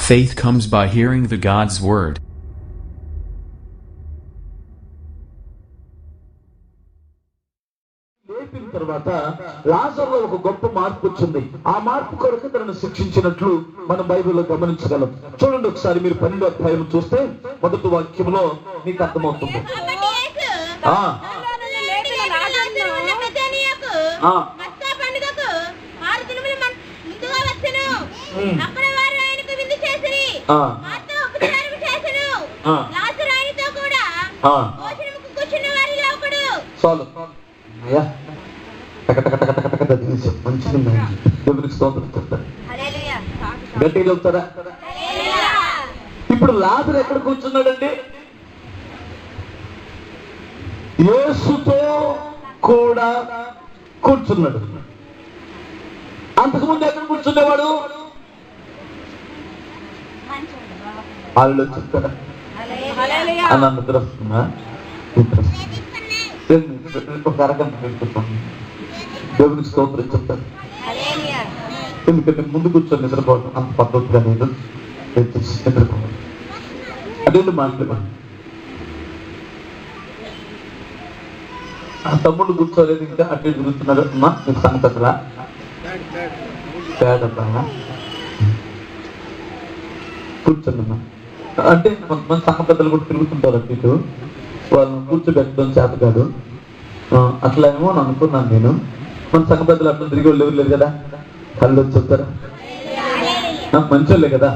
Faith comes by hearing the God's word. లేపిన తర్వాత లాజరులో ఒక గొప్ప మార్పు వచ్చింది. ఆ మార్పు కొరకు తనను శిక్షించినట్లు మనం బైబిల్లో గమనించగలం. చూడండి ఒకసారి మీరు 12వ అధ్యాయం చూస్తే మొదటి వాక్యంలో మీకు అర్థమవుతుంది. చాలు అయ్యా మంచిది దేవునికి స్తోత్రం చెప్తారు, గట్టిగా చెప్తారా? ఇప్పుడు లాజరు ఎక్కడ కూర్చున్నాడండి? యేసుతో కూడా కూర్చున్నాడు. అంతకుముందు ఎక్కడ కూర్చునేవాడు? వాళ్ళు చెప్తారా అని అందరూ వస్తున్నా ఒక అరగంట పెట్టుకుంటాను. దేవునికి స్తోత్రం చెప్తాను. ఎందుకంటే ముందు కూర్చొని నిద్రపోవడం అంత పద్ధతిగా లేదు. నిద్రపోవడం అదే మాట్లాడాను. ఆ తమ్ముడు కూర్చోలేదు, ఇంకా అటు తిరుగుతున్నాడు. అమ్మా మీకు సంగతిలా తేడమ్మా కూర్చోండి అమ్మా అంటే కొంతమంది సంఘ పెద్దలు కూడా తిరుగుతుంటారు అటు ఇటు, వాళ్ళని కూర్చోబెట్టడం చేత కాదు. అట్లా ఏమో అని అనుకున్నాను నేను. మన సంఘ పెద్దలు అట్లా తిరిగి వాళ్ళు ఎవరు లేరు కదా, కళ్ళు వచ్చి చెప్తారా? మంచోళ్ళే కదా,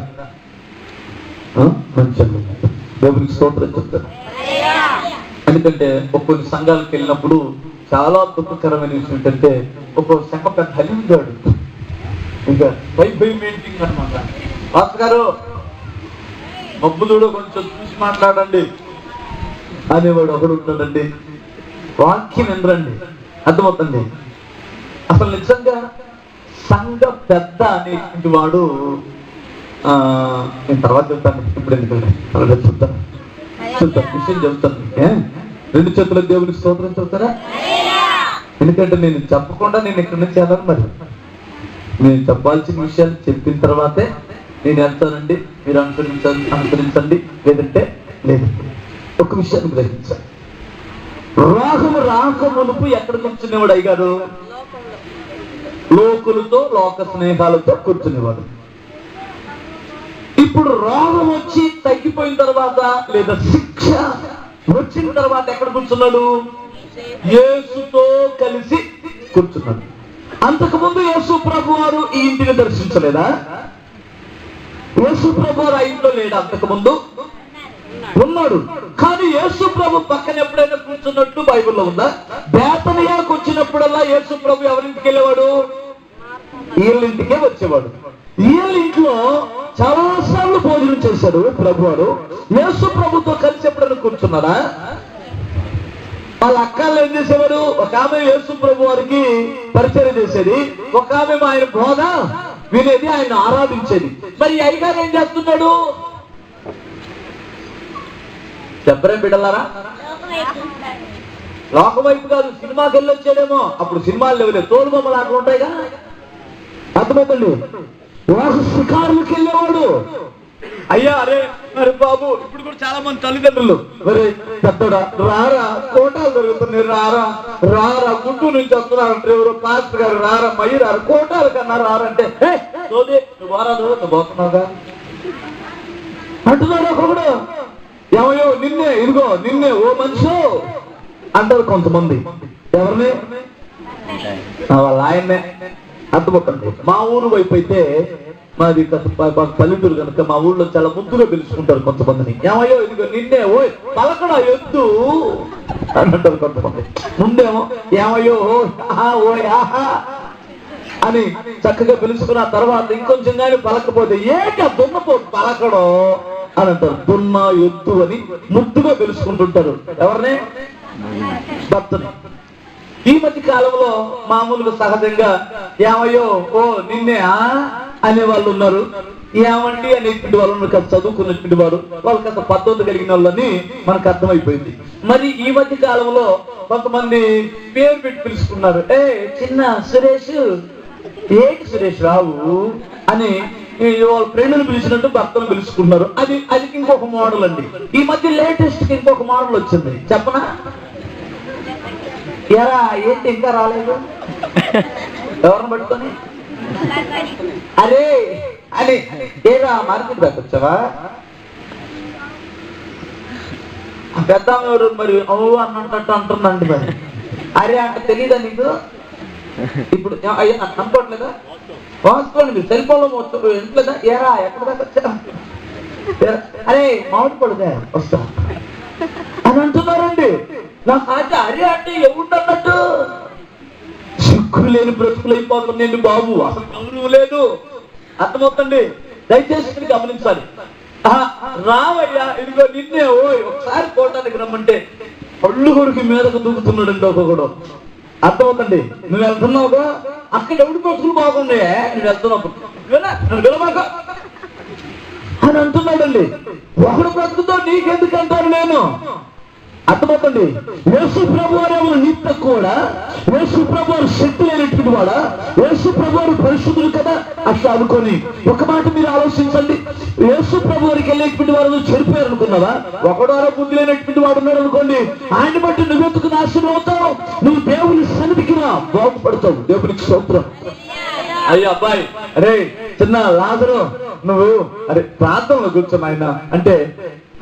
మంచోళ్ళు. దేవునికి స్తోత్రం చెప్తారు. ఎందుకంటే కొన్ని సంఘాలకు వెళ్ళినప్పుడు చాలా దుఃఖకరమైన విషయం ఏంటంటే ఒక్కొక్క సంఘ పెద్ద హలిగాడు, ఇంకా మెయింటింగ్ అనమాట. మాస్టర్ గారు మబ్బులుడు కొంచెం చూసి మాట్లాడండి అనేవాడు ఒకడు ఉంటాడండి. వాక్యం ఎందరండి అర్థమవుతుంది. అసలు నిజంగా సంఘ పెద్ద అనేటువంటి వాడు నేను తర్వాత చెప్తాను, ఇప్పుడు ఎందుకంటే తర్వాత చెప్తాను విషయం చెప్తాను. రెండు చేతుల దేవునికి స్తోత్రం చెప్తారా? ఎందుకంటే నేను చెప్పకుండా నేను ఇక్కడి నుంచి వెళ్ళాను. మరి నేను చెప్పాల్సిన విషయాలు చెప్పిన తర్వాతే నేను వెళ్తానండి. మీరు అనుసరించండి, లేదంటే లేదు. ఒక విషయాన్ని గ్రహించాలి. రాహము రాకమునుపు ఎక్కడ కూర్చునేవాడు అయ్యారు? లోకులతో లోక స్నేహాలతో కూర్చునేవాడు. ఇప్పుడు రోగం వచ్చి తగ్గిపోయిన తర్వాత లేదా శిక్ష వచ్చిన తర్వాత ఎక్కడ కూర్చున్నాడు? యేసుతో కలిసి కూర్చున్నాడు. అంతకుముందు యేసు ప్రభు వారు ఈ ఇంటిని దర్శించలేదా? యేసు ప్రభు వారు ఆ ఇంట్లో లేడా? అంతకుముందు ఉన్నాడు. కానీ యేసు ప్రభు పక్కన ఎప్పుడైనా కూర్చున్నట్టు బైబిల్లో ఉందా? బేతనియాకు వచ్చినప్పుడల్లా యేసు ప్రభు ఎవరింటికి వెళ్ళేవాడు? వీళ్ళింటికే వచ్చేవాడు. వీళ్ళ ఇంట్లో చాలా సార్లు భోజనం చేశాడు ప్రభు వారు. యేసు ప్రభుతో కలిసి ఎప్పుడైనా కూర్చున్నారా? వాళ్ళ అక్కలు ఏం చేసేవారు? ఒక ఆమె యేసు ప్రభు వారికి పరిచయం చేసేది, ఒక ఆమె ఆయన బోధ వినేది, ఆయన ఆరాధించేది. మరి అయ్యగారు ఏం చేస్తున్నాడు? చెప్పరే బిడ్డలారా, లోక వైపు కాదు, సినిమాకి వెళ్ళి వచ్చాడేమో. అప్పుడు సినిమాలు లేవులే, తోలు బొమ్మలు అక్కడ ఉంటాయిగా. అర్థమవుతుంది. షికారులకు వెళ్ళేవాడు. అయ్యా అరే మరి బాబు, ఇప్పుడు కూడా చాలా మంది తల్లిదండ్రులు మరి పెద్దడా రారా, కోటాలు జరుగుతున్నాయి, రారా రారా, గుంటూరు నుంచి వస్తున్నారంటే ఎవరో పాస్టర్ గారు రారా, మయ్యి రారు, కోటాలు కన్నా రారంటే నువ్వు బారాదు, నువ్వు పోతున్నావుగా అంటున్నాడు ఒకడు. ఏమయ్యో నిన్నే, ఇదిగో నిన్నే ఓ మనిషి అంటారు కొంతమంది. ఎవరిని? వాళ్ళ ఆయన్నే. అర్థమవుతుంది. మా ఊరు వైపు అయితే, మాది పల్లెటూరు కనుక మా ఊళ్ళో చాలా ముద్దుగా పిలుచుకుంటారు కొంతమందిని. ఏమయ్యో ఇదిగో నిన్నే, ఓ పలకడా ఎద్దు అని అంటారు కొంతమంది. ముందేమో ఏమయ్యో ఓ ఆహా అని చక్కగా పిలుచుకున్న తర్వాత ఇంకొంచెం కానీ పలకపోతే ఏంటి ఆ దున్నపో పలకడం అని అంటారు. దున్న ఎద్దు అని ముద్దుగా పిలుచుకుంటుంటారు. ఎవరిని? భర్తని. ఈ మధ్య కాలంలో మామూలుగా సహజంగా ఏమయ్యో ఓ నిన్నే అనే వాళ్ళు ఉన్నారు, ఏమండి అనేటువంటి వాళ్ళు ఉన్నారు. కాస్త చదువుకున్నటువంటి వారు, వాళ్ళు కాస్త పద్ధతి కలిగిన వాళ్ళని మనకు అర్థమైపోయింది. మరి ఈ మధ్య కాలంలో కొంతమంది పేరు పెట్టి పిలుచుకున్నారు. చిన్న సురేష్, ఏంటి సురేష్ రావు అని వాళ్ళ ఫ్రెండ్ని పిలిచినట్టు భర్తను పిలుచుకుంటున్నారు. అది అది ఇంకొక మోడల్ అండి. ఈ మధ్య లేటెస్ట్ కి ఇంకొక మోడల్ వచ్చింది, చెప్పనా? ఎరా ఏంటి ఇంకా రాలేదు, ఎవరిని పట్టుకొని అరే అని ఏరా మార్కెట్ పెట్టొచ్చావా? పెద్ద ఎవరు మరి అవు అన్నట్టు అంటుందండి. మరి అరే అంటే తెలియదా నీకు? ఇప్పుడు అనుకోవట్లేదా? వాస్తవం మీరు సెల్ ఫోన్ లో ఎంట్లేదా? ఏరా ఎక్కడ దాకా వచ్చా? అరే మామిడి పడుదా వస్తా అని అంటున్నారండి. నాకు అయితే అరే అంటే ఎవరు సిగ్గు లేని బ్రతుకులు అయిపోతున్నాయండి బాబు. అసలు గౌరవం లేదు. అర్థమవుతుంది. దయచేసి గమనించాలి. రావయ్యా ఇదిగో నిన్నే ఒకసారి పోవటానికి రమ్మంటే పళ్ళు కొడుకు మీదకు దూకుతున్నాడండి ఒకడు. అర్థమవుతుంది. నువ్వు వెళ్తున్నావుగా అక్కడ ఎవరి బ్రతుకులు బాగుండే నువ్వు వెళ్తున్నావు వినమాక అని అంటున్నాడండి. ఒకడు బ్రతుకుతో నీకెందుకు అంటాను నేను? అర్థమవుతుంది. యేసు ప్రభు వారు నీత కూడా, యేసు ప్రభు వారు శక్తి లేనటువంటి వాడా, యేసు ప్రభు వారు పరిశుద్ధులు కదా అట్లా అనుకొని ఒక మాట మీరు ఆలోచించండి. యేసు ప్రభు వారికి వెళ్ళేటువంటి వారు చెడిపోయారు అనుకున్నావా? ఒకడోరో బుద్ధి లేనటువంటి వాడు ఉన్నాడు అనుకోండి, ఆయన బట్టి నువ్వెందుకు నాశనం అవుతావు? నువ్వు దేవుని సన్నిధికి రా, బాగుపడతావు. దేవునికి స్తోత్రం. అయ్యా అబ్బాయి, అరే చిన్న లాజరు నువ్వు అరే ప్రాంతంలో కూర్చొని ఆయన అంటే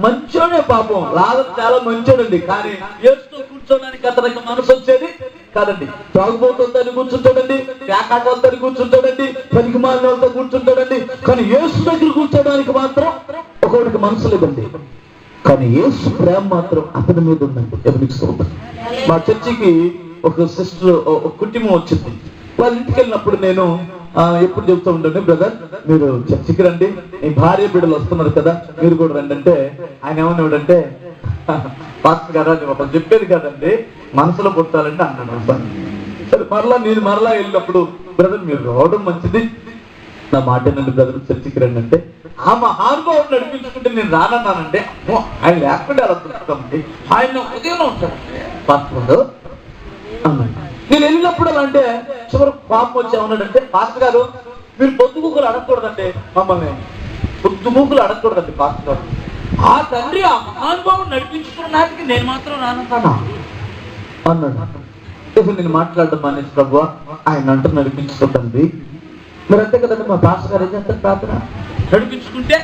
మంచోడే పాపం. లాజరు చాలా మంచోడండి. కానీ యేసుతో కూర్చోడానికి అతనికి మనసు వచ్చేది కాదండి. తాగుబోతుందని కూర్చుంటాడండి, పేకాటలతో కూర్చుంటాడండి, పనికి మాలిన వాళ్ళతో కూర్చుంటాడండి. కానీ యేసు దగ్గర కూర్చోడానికి మాత్రం ఒకడికి మనసు లేదండి. కానీ యేసు ప్రేమ మాత్రం అతని మీద ఉందండి. ఎవరికి స్తోత్రం. మా చర్చికి ఒక సిస్టర్ ఒక కుటుంబం వచ్చింది. వాళ్ళ ఇంటికి వెళ్ళినప్పుడు నేను ఎప్పుడు చెప్తూ ఉండండి, బ్రదర్ మీరు చర్చికి రండి, మీ భార్య బిడ్డలు వస్తున్నారు కదా మీరు కూడా రండి అంటే ఆయన ఏమన్నాడంటే, పాస్టర్ గారు అది ఒక చెప్పేది కదండి మనసులో పుట్టాలంటే అన్నాడు. సరే నేను మరలా వెళ్ళినప్పుడు బ్రదర్ మీరు రావడం మంచిది, నా మాట నండి బ్రదర్ చర్చికి రండి అంటే ఆ మహానుభావుడు నడిపించుకుంటే నేను రానన్నానంటే ఆయన లేకుండా అలా పుట్టుతామండి. ఆయన ఉదయంలో ఉంటాడండి పాస్టర్ అన్నాడు. నేను వెళ్ళినప్పుడు అలా అంటే చివరికి పాపం వచ్చి ఏమన్నాడంటే, పాస్టర్ గారు మీరు పొద్దుమూకులు అడగకూడదంటే, మమ్మల్ని పొద్దుమూకులు అడగకూడదండి పాస్టర్ గారు. ఆ తండ్రి ఆ మహానుభావుడు నడిపించుకున్న నాటికి నేను మాత్రం రానంటానా అన్నాడు. నేను మాట్లాడడం మానేసి ప్రభు ఆయన అంటూ నడిపించుకుంటుంది. మరి అంతే కదండి మా పాస్టర్ గారు ఏం చేస్తారు? ప్రార్థన నడిపించుకుంటే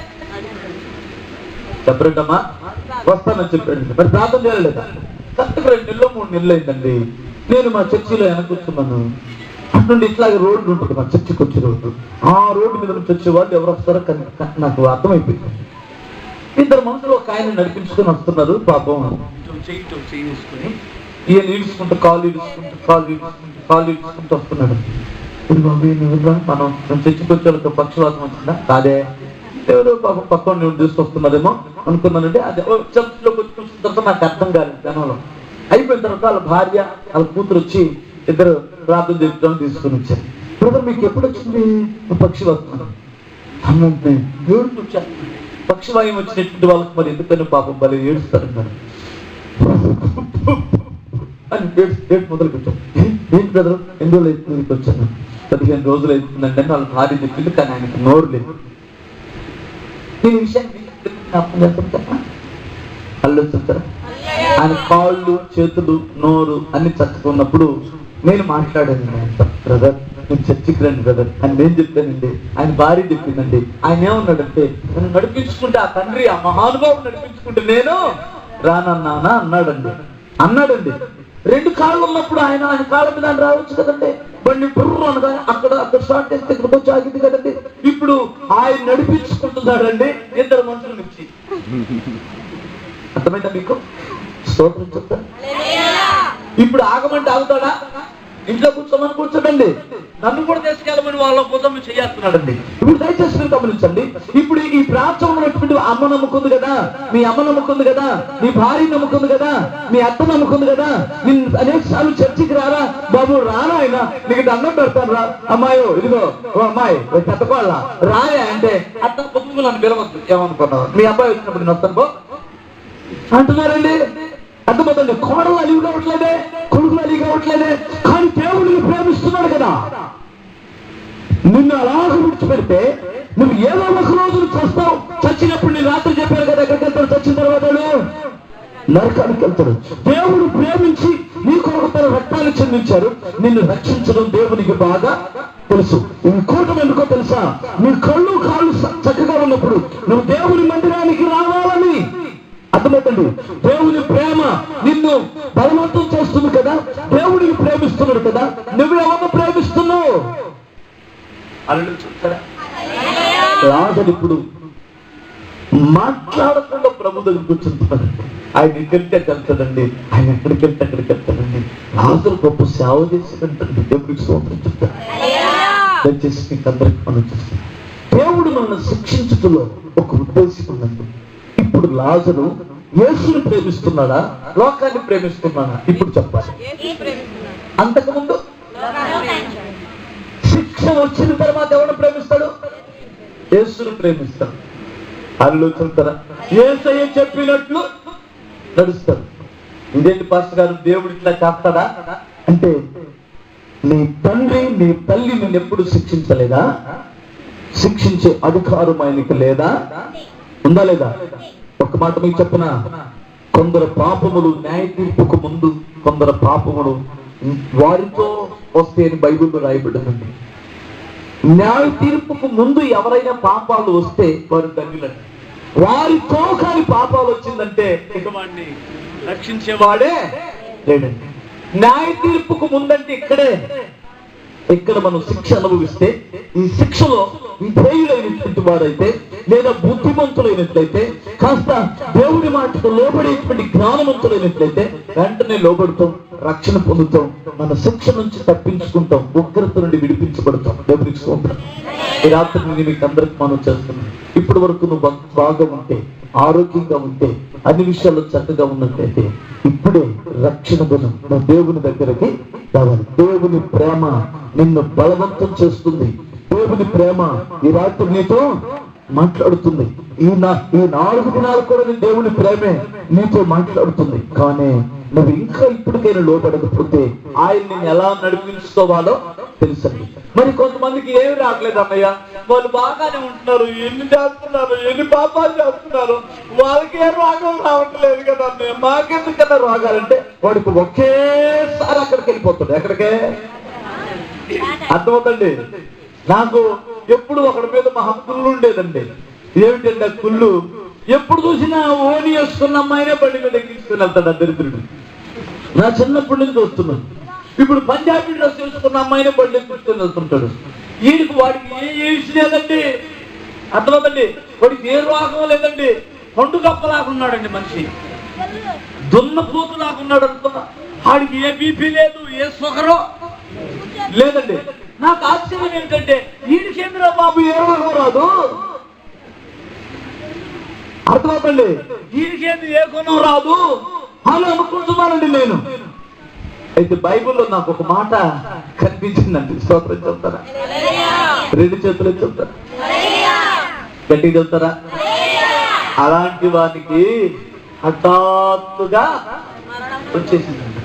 చెప్పరేటమ్మా వస్తానని చెప్పాడు. మరి ప్రార్థన చేయలేదా? కరెక్ట్గా 2 నెలలు 3 నెలలు అయిందండి. నేను మా చర్చిలో వెనకొచ్చున్నాను. అట్నుండి ఇట్లాగే రోడ్డు ఉంటుంది మా చర్చికి వచ్చే రోడ్డు. ఆ రోడ్డు మీద నుంచి వచ్చే వాళ్ళు ఎవరు వస్తారో నాకు అర్థమైపోయింది. 2 మనుషులు ఒక ఆయన నడిపించుకొని వస్తున్నారు. పాపం చేసుకుని ఈయన ఈడ్చుకుంటూ కాలు ఈడ్చుకుంటూ వస్తున్నాడు. మనం చర్చికి వచ్చే వాళ్ళకి పక్షవాతం వచ్చిందా? కాదే, ఎవరు పాపం పక్కన నేను తీసుకొస్తున్నారేమో అనుకున్నానంటే అది చర్చిలోకి వచ్చి తర్వాత నాకు అర్థం కాలేదు. జనంలో అయిపోయిన తర్వాత వాళ్ళ భార్య వాళ్ళ కూతురు వచ్చి ఇద్దరు ప్రార్థన చేద్దాం తీసుకుని వచ్చారు. బ్రదర్ మీకు ఎప్పుడు వచ్చింది పక్షి వస్తున్నాను అన్నంటే ఏడుపు వచ్చారు. పక్షివాయం వచ్చినటువంటి వాళ్ళకి మరి ఎందుకని పాపం భలే ఏడుస్తారన్నారు అని ఏడు మొదలు పెట్టాం. ఏంటి బ్రదర్ ఎన్ని రోజులు అవుతుంది వచ్చాను? 15 రోజులు అవుతుందంటే వాళ్ళ భార్య చెప్పింది. కానీ ఆయనకు నోరు లేదు. నేను ఈ విషయాన్ని అల్లు చెప్తారా? ఆయన కాళ్ళు చేతులు నోరు అన్ని చచ్చుకున్నప్పుడు నేను మాట్లాడాను, బ్రదర్ నేను చర్చికి రండి బ్రదర్ అని నేను చెప్పానండి. ఆయన భార్య చెప్పిందండి. ఆయన ఏమన్నాడంటే, నన్ను నడిపించుకుంటే ఆ తండ్రి ఆ మహానుభావుడు నడిపించుకుంటే నేను రానన్నానా అన్నాడండి. 2 కాళ్ళు ఉన్నప్పుడు ఆయన కాళ్ళ మీద రావచ్చు కదండి. బండి బుర్రు అనగా అక్కడ స్టార్ట్ చేస్తే ఇక్కడికి వచ్చి ఆగింది కదండి. ఇప్పుడు ఆయన నడిపించుకుంటున్నాడండి 2 మనుషుల నుంచి. అర్థమైందా మీకు? స్తోత్రం చెప్తా. ఇప్పుడు ఆగమంటే ఆగుతాడా? ఇంట్లో కూర్చోమని కూర్చోడండి. నన్ను కూడా తీసుకెళ్ళమని వాళ్ళ కోసం చేస్తున్నాడండి. ఇప్పుడు దయచేసి మీరు గమనించండి. ఇప్పుడు ఈ ప్రాంతంలో ఉన్నటువంటి అమ్మ నమ్ముకుంది కదా, మీ అమ్మ నమ్ముకుంది కదా, మీ భార్య నమ్ముకుంది కదా, మీ అత్త నమ్ముకుంది కదా. నేను అనేక సార్లు చర్చికి రారా బాబు, రానా ఆయన నీకు దండం పెడతాను రా అమ్మాయో, ఇదిగో ఓ అమ్మాయి పెద్దకోళ్ళ రాయా అంటే అత్త పొద్దుకు నన్ను పిలవద్దు ఏమనుకున్నావు, మీ అబ్బాయి వచ్చినప్పుడు నేను వస్తాను బో అంటున్నారండి. అర్థమవుతుంది. కోడలు అలివి కావట్లేదే, కొడుకులు అలివి కావట్లేదే. కానీ దేవుడిని ప్రేమిస్తున్నాడు కదా. నిన్ను అలాగ విడిచిపెడితే నువ్వు ఏదో ఒక రోజు చేస్తావు. చచ్చినప్పుడు నేను రాత్రి చెప్పాను కదా, ఎక్కడికి వెళ్తాడు చచ్చిన తర్వాత? నరకానికి వెళ్తాడు. దేవుడు ప్రేమించి నీ కొరకు తన రక్తాన్ని చెందించారు. నిన్ను రక్షించడం దేవునికి బాగా తెలుసు. ఇంకోటం ఎందుకో తెలుసా? నీ కళ్ళు కాళ్ళు చక్కగా ఉన్నప్పుడు నువ్వు దేవుని మందిరానికి రావాలని అర్థమవుతుంది. దేవుని ప్రేమ నిన్ను బలవంతం చేస్తుంది కదా, దేవుడిని ప్రేమిస్తున్నాడు కదా, నువ్వు ఎవరిని ప్రేమిస్తున్నావు? అల్లుడు చూస్తారా? లాజరు ఇప్పుడు మాట్లాడకుండా ప్రభు దగ్గర కూర్చుంటున్నాడు. ఆయన ఎక్కడికి వెళ్తాడండి, ఆయన ఎక్కడికి వెళ్తే అక్కడికి వెళ్తాడండి. లాజరు గొప్ప సేవ చేసినట్టు దేవుడికి స్తోత్రం చెప్తాడు. దయచేసి మీకు అందరికి మనం చూస్తాం. దేవుడు మనల్ని శిక్షించడంలో ఒక ఉద్దేశం ఉందండి. ఇప్పుడు లాజరు యేసుని ప్రేమిస్తున్నాడా, లోకాన్ని ప్రేమిస్తున్నాడా? ఇప్పుడు చెప్పాలి. అంతకుముందు శిక్ష వచ్చిన తర్వాత ఎవరిని ప్రేమిస్తాడు? యేసుని ప్రేమిస్తాడు. ఆలోచిస్తారా? యేసయ్య చెప్పినట్లు నడుస్తాడు. ఇదేంటి పాస్టర్ గారు, దేవుడు ఇట్లా చేస్తాడా అంటే, నీ తండ్రి నీ తల్లి నిన్ను ఎప్పుడు శిక్షించలేదా? శిక్షించే అధికారం ఆయనకి లేదా? ఉందా లేదా? ఒక మాట మీకు చెప్పిన, కొందరు పాపములు న్యాయ తీర్పుకు ముందు, కొందరు పాపములు వారితో వస్తే అని బైబిల్లో రాయబడిందండి. న్యాయ తీర్పుకు ముందు ఎవరైనా పాపాలు వస్తే వారు ధన్యులండి. వారితో కానీ పాపాలు వచ్చిందంటే ఇక వాడిని రక్షించేవాడే లేడండి. న్యాయ తీర్పుకు ముందంటే ఇక్కడ మనం శిక్ష అనుభవిస్తే, ఈ శిక్షలో విధేయులైనటువంటి వారైతే లేదా బుద్ధిమంతులైనట్లయితే, కాస్త దేవుడి మాటకు లోబడేటువంటి జ్ఞానవంతులైనట్లయితే వెంటనే లోబడుతాం, రక్షణ పొందుతాం, మన శిక్ష నుంచి తప్పించుకుంటాం, ఉగ్రత నుండి విడిపించబడతాం. దేవుడికి స్తోత్రం. ఈ రాత్రి నేను మీకు అందరికి మనం చేస్తున్నాను. ఇప్పటి వరకు నువ్వు బాగా ఉంటే, ఆరోగ్యంగా ఉంటే, అన్ని విషయాల్లో చక్కగా ఉన్నట్లయితే ఇప్పుడే రక్షణ గుణం నువ్వు దేవుని దగ్గరికి రావాలి. దేవుని ప్రేమ నిన్ను బలవంతం చేస్తుంది. దేవుని ప్రేమ ఈ రాత్రి నీతో మాట్లాడుతుంది. ఈ 4 దినాలు కూడా నీ దేవుని ప్రేమే నీతో మాట్లాడుతుంది. కానీ నువ్వు ఇంకా ఇప్పటికైనా లోపడకపోతే ఆయన నిన్ను ఎలా నడిపించుకోవాలో తెలుసండి. మరి కొంతమందికి ఏమి రావట్లేదు అన్నయ్య, వాళ్ళు బాగానే ఉంటున్నారు, ఎన్ని చేస్తున్నారు, ఎన్ని పాపాలు చేస్తున్నారు, వాళ్ళకి ఏ రోగం రావట్లేదు కదా అన్నయ్య, మాకెందుకన్నా రోగాలంటే వాడికి ఒకేసారి అక్కడికి వెళ్ళిపోతాడు. ఎక్కడికే అర్థమవుతండి. నాకు ఎప్పుడు ఒకడి మీద మహా కుళ్ళు ఉండేదండి. ఏమిటంటే కుళ్ళు, ఎప్పుడు చూసినా ఓని వేసుకున్న అమ్మాయినే బండి మీద ఎక్కించుకుని వెళ్తాడు దరిద్రుడు. నా చిన్నప్పటి నుంచి వస్తున్నాను. ఇప్పుడు పంజాబీ డ్రెస్ వేసుకున్న అమ్మాయినే బండి ఎక్కించుకొని వెళ్తుంటాడు. వాడికి ఏ విషయం లేదండి, అర్థమవుతండి. వాడికి ఏ రోగం లేదండి, పండు కప్పలాగున్నాడండి మనిషి, దున్నపోతు లాగున్నాడు అనుకున్నా. వాడికి ఏ బీపీ లేదు, ఏ షుగరు లేదండి. నాకు ఆశ్చర్యం ఏంటంటే వీడికేంద్ర బాబు ఏ రోగం రాదు, అర్థమవుతండి. వీడికేంద్ర ఏ గుణం రాదు అని అనుకుంటున్నానండి నేను. అయితే బైబిల్లో నాకు ఒక మాట కనిపించిందండి. స్తోత్రం చెప్తారా? 2 చేతులు చెప్తారా? గట్టిగా చెప్తారా? అలాంటి వానికి హఠాత్తుగా వచ్చేసిందండి.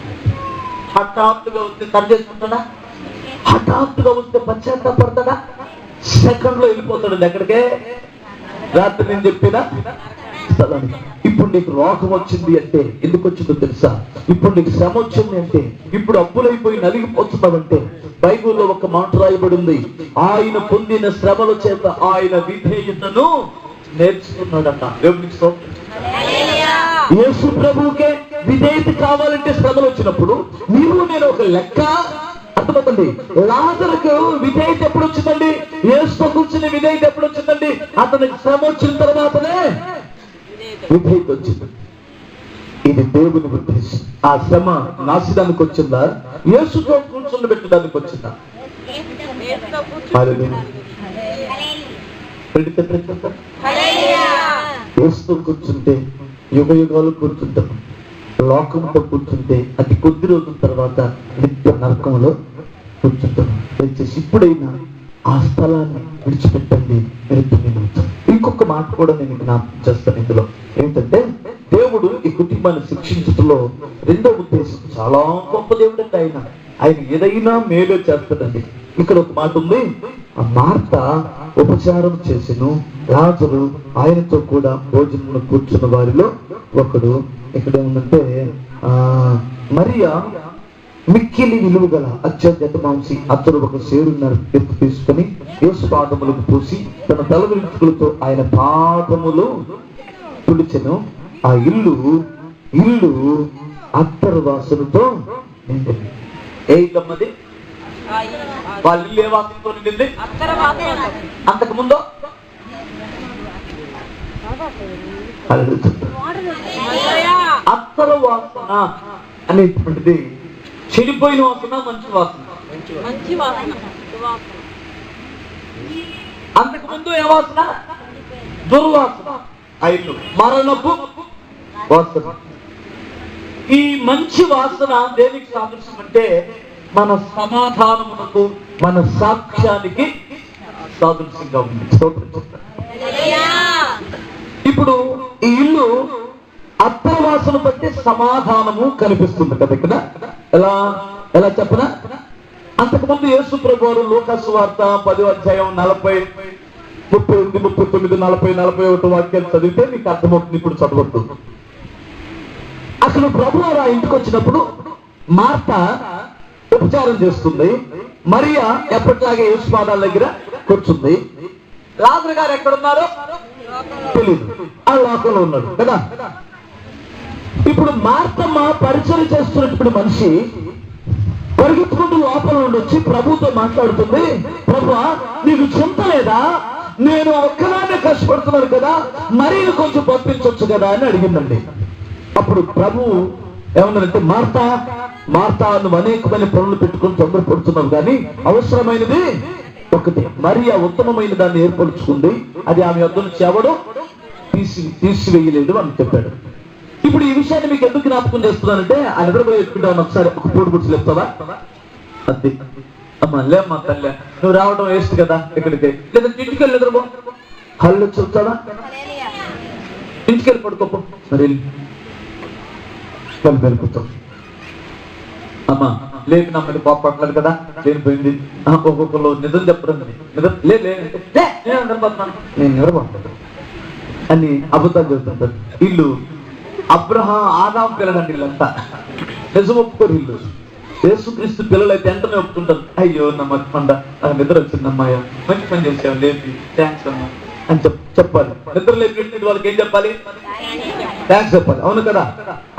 హఠాత్తుగా వస్తే సరి చేసుకుంటాడా? హఠాత్తుగా వస్తే పశ్చాత్తాపడతాడా? సెకండ్ లో వెళ్ళిపోతాడు ఎక్కడికే. రాత్రి నేను చెప్పిన స్థలానికి. ఇప్పుడు నీకు రోగం వచ్చింది అంటే ఎందుకు వచ్చిందో తెలుసా? ఇప్పుడు నీకు శ్రమ వచ్చింది అంటే, ఇప్పుడు అప్పులైపోయి నలిగిపోతున్నావంటే బైబిల్లో ఒక మాట రాయబడి ఉంది, ఆయన పొందిన శ్రమల చేత ఆయన విధేయతను నేర్చుకున్నాడట. దేవునికి స్తోత్రం. యేసు ప్రభువుకే విధేయత కావాలంటే శ్రమలు వచ్చినప్పుడు నీవు నేను ఒక లెక్క. అర్థమవుతుంది. లాజరుకు విధేయత ఎప్పుడు వచ్చిందండి? యేసుతో కూర్చుని విధేయత ఎప్పుడు వచ్చిందండి? అతనికి శ్రమ వచ్చిన తర్వాతనే విధేయత వచ్చింది. ఇది దేవుని ఉద్దేశం. ఆ శ్రమ నాశనానికి వచ్చిందా, యేసుతో కూర్చుని పెట్టడానికి వచ్చిందా? యేసుతో కూర్చుంటే యుగ యుగాలు కూర్చుంటాం, లోకంతో కూర్చుంటే అతి కొద్ది రోజుల తర్వాత నిత్య నరకంలో కూర్చుంటాం. దయచేసి ఇప్పుడైనా ఆ స్థలాన్ని విడిచిపెట్టండి. ఇంకొక మాట కూడా నేను జ్ఞాపకం చేస్తాను ఇందులో. ఏంటంటే దేవుడు ఈ కుటుంబాన్ని శిక్షించడంలో రెండో ఉద్దేశం చాలా గొప్ప దేవుడు అండి. ఆయన ఏదైనా మేలు చేస్తాడండి. ఇక్కడ ఒక మాట ఉంది, ఆ మార్త ఉపచారం చేసెను, లాజరు ఆయనతో కూడా భోజనంలో కూర్చున్న వారిలో ఒకడు. ఇక్కడ ఏముందంటే మరియా మిక్కిలి విలువ గల అత్యంత మాంసి అతడు ఒక సేరున్నర ఎత్తు తీసుకుని యేసు పాదములకు పూసి తన తల వెంట్రుకలతో ఆయన పాదములు తుడిచెను. ఆ ఇల్లు అత్తరు వాసనతో నిండింది. ఏ ఇల్లమ్మది? వాళ్ళ ఇల్లు ఏ వాసనతో నిండింది? అంతకు ముందు అత్తరు వాసన అనేటువంటిది చెడిపోయిన వాసన, మంచి వాసన. అంతకు ముందు ఏ వాసన? దుర్వాసన. ఆ ఇల్లు మరణపు వాసన. ఈ మంచి వాసన దేనికి సాదృశ్యం అంటే మన సమాధానమునకు, మన సాక్ష్యానికి సాదృశ్యంగా ఉంది. ఇప్పుడు ఈ ఇల్లు అత్తర వాసన బట్టి సమాధానము కనిపిస్తుంది కదా ఇక్కడ. ఎలా చెప్పనా? అంతకుముందు యేసు ప్రభువారు లూకాసు వార్త 10వ అధ్యాయం 40, 38, 39, 40, 41 వాక్యాలు చదివితే మీకు అర్థమవుతుంది. ఇప్పుడు చదవద్దు. అసలు ప్రభువారు ఆ ఇంటికి వచ్చినప్పుడు మార్త ఉపచారం చేస్తుంది, మరియా ఎప్పటిలాగే యేసు పాదాల దగ్గర కూర్చుంది. లాజరు గారు ఎక్కడున్నారో తెలియదు, ఆ లోకంలో ఉన్నాడు కదా. ఇప్పుడు మార్తమ్మ పరిచయం చేస్తున్నప్పుడు మనిషి పరిగెత్తుకుంటూ లోపల నుండి వచ్చి ప్రభుతో మాట్లాడుతుంది, ప్రభువా నీకు చింత లేదా? నేను ఒక్కదాన్నే కష్టపడుతున్నాను కదా, మరీ కొంచెం పంపించవచ్చు కదా అని అడిగిందండి. అప్పుడు ప్రభు ఏమన్నారంటే, మార్తా నువ్వు అనేకమైన పనులు పెట్టుకుని తొందరపడుతున్నావు, కానీ అవసరమైనది ఒకటి. మరియా ఉత్తమమైన దాన్ని ఏర్పరుచుకుంది, అది ఆమె వద్ద నుంచి ఎవడు తీసివేయలేదు అని చెప్పాడు. ఇప్పుడు ఈ విషయాన్ని మీకు ఎందుకు జ్ఞాపకం చేస్తున్నానంటే, ఆ నిద్రపోయి ఎత్తుకుంటాను ఒకసారి ఒక పూట గుర్తు చెప్తావా? అది అమ్మా లేమ్మా తల్లి, నువ్వు రావడం వేస్ట్ కదా ఇక్కడికి, లేదా ఇంటికి వెళ్ళి నిద్రపో. హల్లు చెప్తావా? ఇంటికి వెళ్ళి పడుకోపో. మరి వెళ్ళిపోతాం. అమ్మా లేక నా మీద పాప పట్టలేదు కదా, లేనిపోయింది. ఒక్కొక్కరు నిద్ర చెప్పడం నేను నిద్రపోతున్నాను, నేను నిద్రపోతాను అని అబద్ధాలు చెబుతుంటారు. ఇల్లు ఆదాం పిల్లలండి, ఇల్లంతా నిజం ఒప్పుకోరు. ఇల్లు యేసుక్రీస్తు పిల్లలు అయితే వెంటనే ఒప్పుకుంటారు. అయ్యో నా మర్చిపోండ, నాకు నిద్ర వచ్చింది అమ్మాయ, మంచి పని చేసావు, లేపి థ్యాంక్స్ అమ్మా అని చెప్పాలి. నిద్ర లేపి వాళ్ళకి ఏం చెప్పాలి? థ్యాంక్స్ చెప్పాలి. అవును కదా?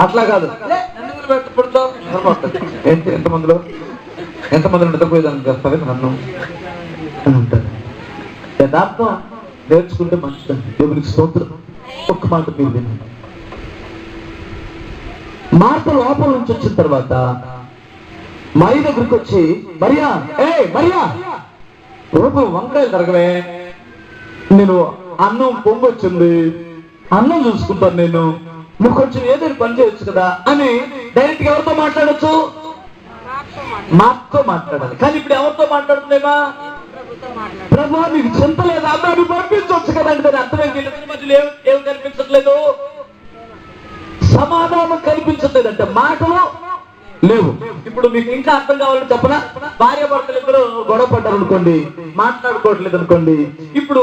అట్లా కాదు, ఏంటి ఎంతమందిలో నిద్రపోయేదాన్ని చేస్తావే నన్ను అని ఉంటారు. యథార్థం నేర్చుకుంటే మంచిదండి. దేవునికి స్తోత్రం. ఒక్క మాట మీరు వినండి. మార్త లోపల నుంచి వచ్చిన తర్వాత మరి దగ్గరికి వచ్చి, మరియా రోజు వంకాయలు తరగవే, నేను అన్నం పొంగొచ్చింది, అన్నం చూసుకుంటాను, నువ్వు కొంచెం ఏదైనా పని చేయొచ్చు కదా అని డైరెక్ట్ గా ఎవరితో మాట్లాడచ్చు? మాతో మాట్లాడాలి. కానీ ఇప్పుడు ఎవరితో మాట్లాడుతుందేమా? ప్రభు నీకు చింత లేదా? అమ్మాయి పంపించవచ్చు కదా అంటే దాని అర్థం ఏంటి? మధ్యలో ఏం కనిపించట్లేదు, సమాధానం కనిపించట్లేదంటే మాటలు లేవు. ఇప్పుడు మీకు ఇంకా అర్థం కావాలని చెప్పనా? భార్య భర్తలు ఇద్దరు గొడవ పడ్డారు అనుకోండి, మాట్లాడుకోవట్లేదు అనుకోండి, ఇప్పుడు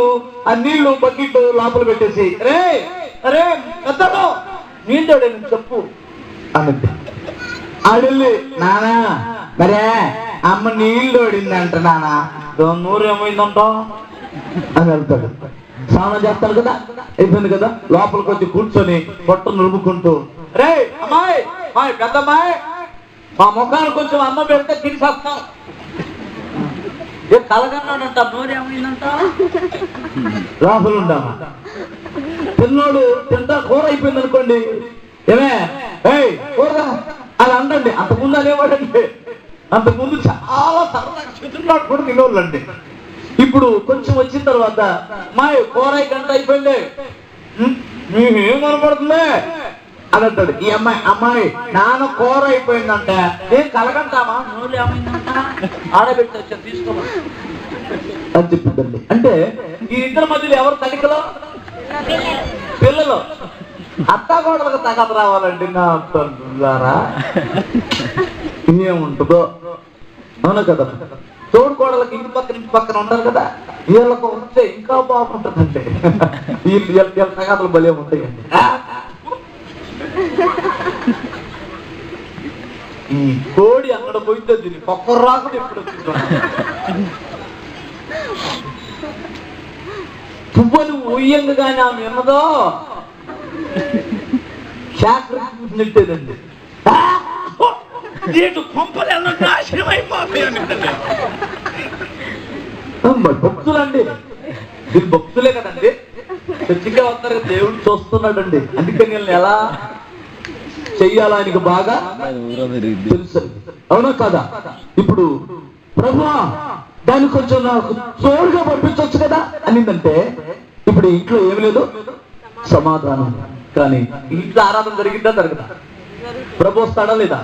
ఆ నీళ్లు బకెట్ లోపల పెట్టేసి అరే పెద్దడు నీళ్ళు చెప్పు అన్నది. ఆడెళ్ళి నానా మరే అమ్మ నీళ్ళు తోడిందంట, నానా నూరు ఏమైందంట అని వెళ్తాడు. స్నానం చేస్తాడు కదా, అయిపోయింది కదా, లోపలికి వచ్చి కూర్చొని పొట్ట నురుముకుంటూ, రే అమ్మాయి పెద్దమ్మాయి మా ముఖానికి కొంచెం అన్నం పెడితే తిరిగిస్తాం. కలగన్నాడంట, నోరు ఏమైందంట, లోపల ఉండామా. తిన్నోడు తింటా కూర అయిపోయింది అనుకోండి, కూర అలా అండండి. అంతకుముందు అనేవాడండి, అంతకుముందు చాలా సరదాగా చెట్టున్నాడు కూడా తినోళ్ళండి. ఇప్పుడు కొంచెం వచ్చిన తర్వాత మాయ కూర గంట అయిపోయింది, ఏం కనపడుతుంది అని అంటాడు. ఈ అమ్మాయి నాన్న కూర అయిపోయిందంటే ఏం కలగంటామా, నోరు ఏమైందంట, ఆడబెట్టి వచ్చాను తీసుకోమా అని చెప్పిందండి. అంటే ఈ ఇద్దరి మధ్యలో ఎవరు తల్లికలో? పిల్లలు. అత్తాకోడలకు తగత రావాలండి నా ద్వారా, ఇంకేముంటుందో. అవును కదా? తోడుకోడలకి ఇంటి పక్కన ఉంటారు కదా, వీళ్ళకు వస్తే ఇంకా బాగుంటుందంటే వీళ్ళ సంగతులు భలే ఉంటాయండి. ఈ కోడి అక్కడ పోయిందో దీన్ని ఒక్కరు రాకుండా ఎప్పుడు వచ్చింది. పువ్వులు ఉయ్యంగానే ఆమె విన్నదో శాఖంటేదండి. భక్తులండి, వీళ్ళు భక్తులే కదండి, చర్చిగా వస్తారు, దేవుడు చూస్తున్నాడండి. అందుకని వీళ్ళని ఎలా చెయ్యాలా ఆయనకు బాగా తెలుసు. అవునా కదా? ఇప్పుడు ప్రభువా దాన్ని కొంచెం నాకు తోడుగా పంపించవచ్చు కదా అనిందంటే, ఇప్పుడు ఇంట్లో ఏమి లేదు, సమాధానం. కానీ ఇంట్లో ఆరాధన జరిగిందా జరగదా? ప్రభు వస్తాడా లేదా?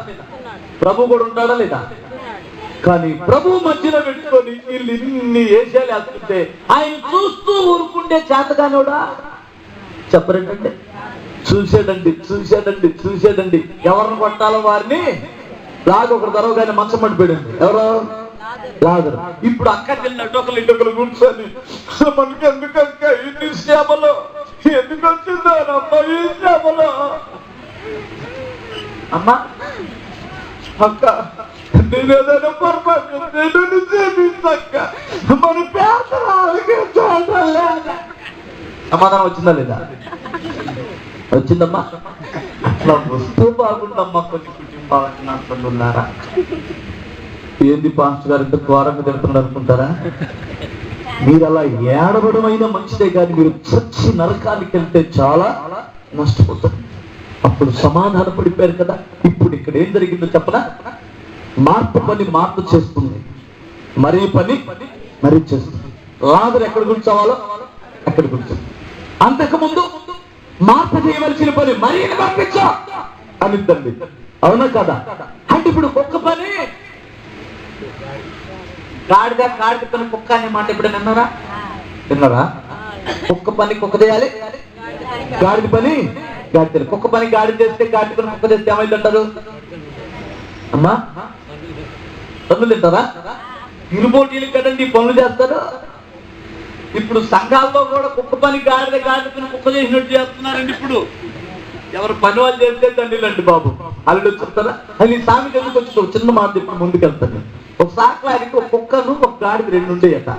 ప్రభు కూడా ఉంటాడా లేదా? కానీ ప్రభు మధ్యలో పెట్టుకొని వీళ్ళు ఇన్ని ఏషాలు వేస్తుంటే ఆయన చూస్తూ ఊరుకుంటే చేతగానోడా? చెప్పరేంటంటే చూసాడండి. ఎవరిని కొట్టాలో వారిని లాగా ఒకరు తరవగానే మంచం పడిపోయాడు. ఎవరో లాగరు. ఇప్పుడు అక్క వెళ్ళినట్టు ఒకరు కూర్చొని మనకి ఎందుకక్క ఇన్ని శ్యామలో ఎందుకు వచ్చిందో అమ్మ ఈ శ్యామలో అమ్మా అక్క నేనేదైనా పొరపాటు మన సమాధానం వచ్చిందా లేదా? వచ్చిందమ్మా. అట్లా వస్తూ బాగుందమ్మా కొన్ని కుటుంబాలు ఉన్నారా? ఏంది పాస్టర్ గారు ఇంత ఘోరంగా తిడుతున్నారు అనుకుంటారా? మీరు అలా ఏడవడమైనా మంచిదే, కానీ మీరు చచ్చి నరకానికి వెళ్తే చాలా నష్టపోతారు. అప్పుడు సమాధాన పడిపోయారు కదా. ఇప్పుడు ఇక్కడ ఏం జరిగిందో చెప్పనా? మార్పు చేస్తుంది, మరీ పని మరీ చేస్తుంది. లాజరు ఎక్కడ కూర్చోవాలో అక్కడ కూర్చోండి. అంతకుముందు మార్పు చేయవలసిన పని మరీ పంపించా అనిద్దండి. అవునా కదా? అంటే ఇప్పుడు ఒక్క పని గాడిద పని కుక్క అనే మాట ఇప్పుడు విన్నారా? కుక్క పని కుక్క చేయాలి, గాడిద పని గాడి. కుక్క పని గాడి చేస్తే, గాడి పని కుక్క చేస్తే ఏమైందంటారు అమ్మా? పనులు తింటారా? ఇరుపోటీలు కదండి పనులు చేస్తారు. ఇప్పుడు సంఘాల్లో కూడా కుక్క పని గాడిద పని కుక్క చేసినట్టు చేస్తున్నారండి. ఇప్పుడు ఎవరు పని వాళ్ళు చేస్తే తండ్రిలండి బాబు అల్లుడు చెప్తారా? అది సామెత ఎందుకు వచ్చి చిన్న మాట ఇప్పుడు ముందుకెళ్తాను. ఒక సాకలాయనికి ఒక కుక్కను ఒక గాడిద రెండు ఉంటాయట.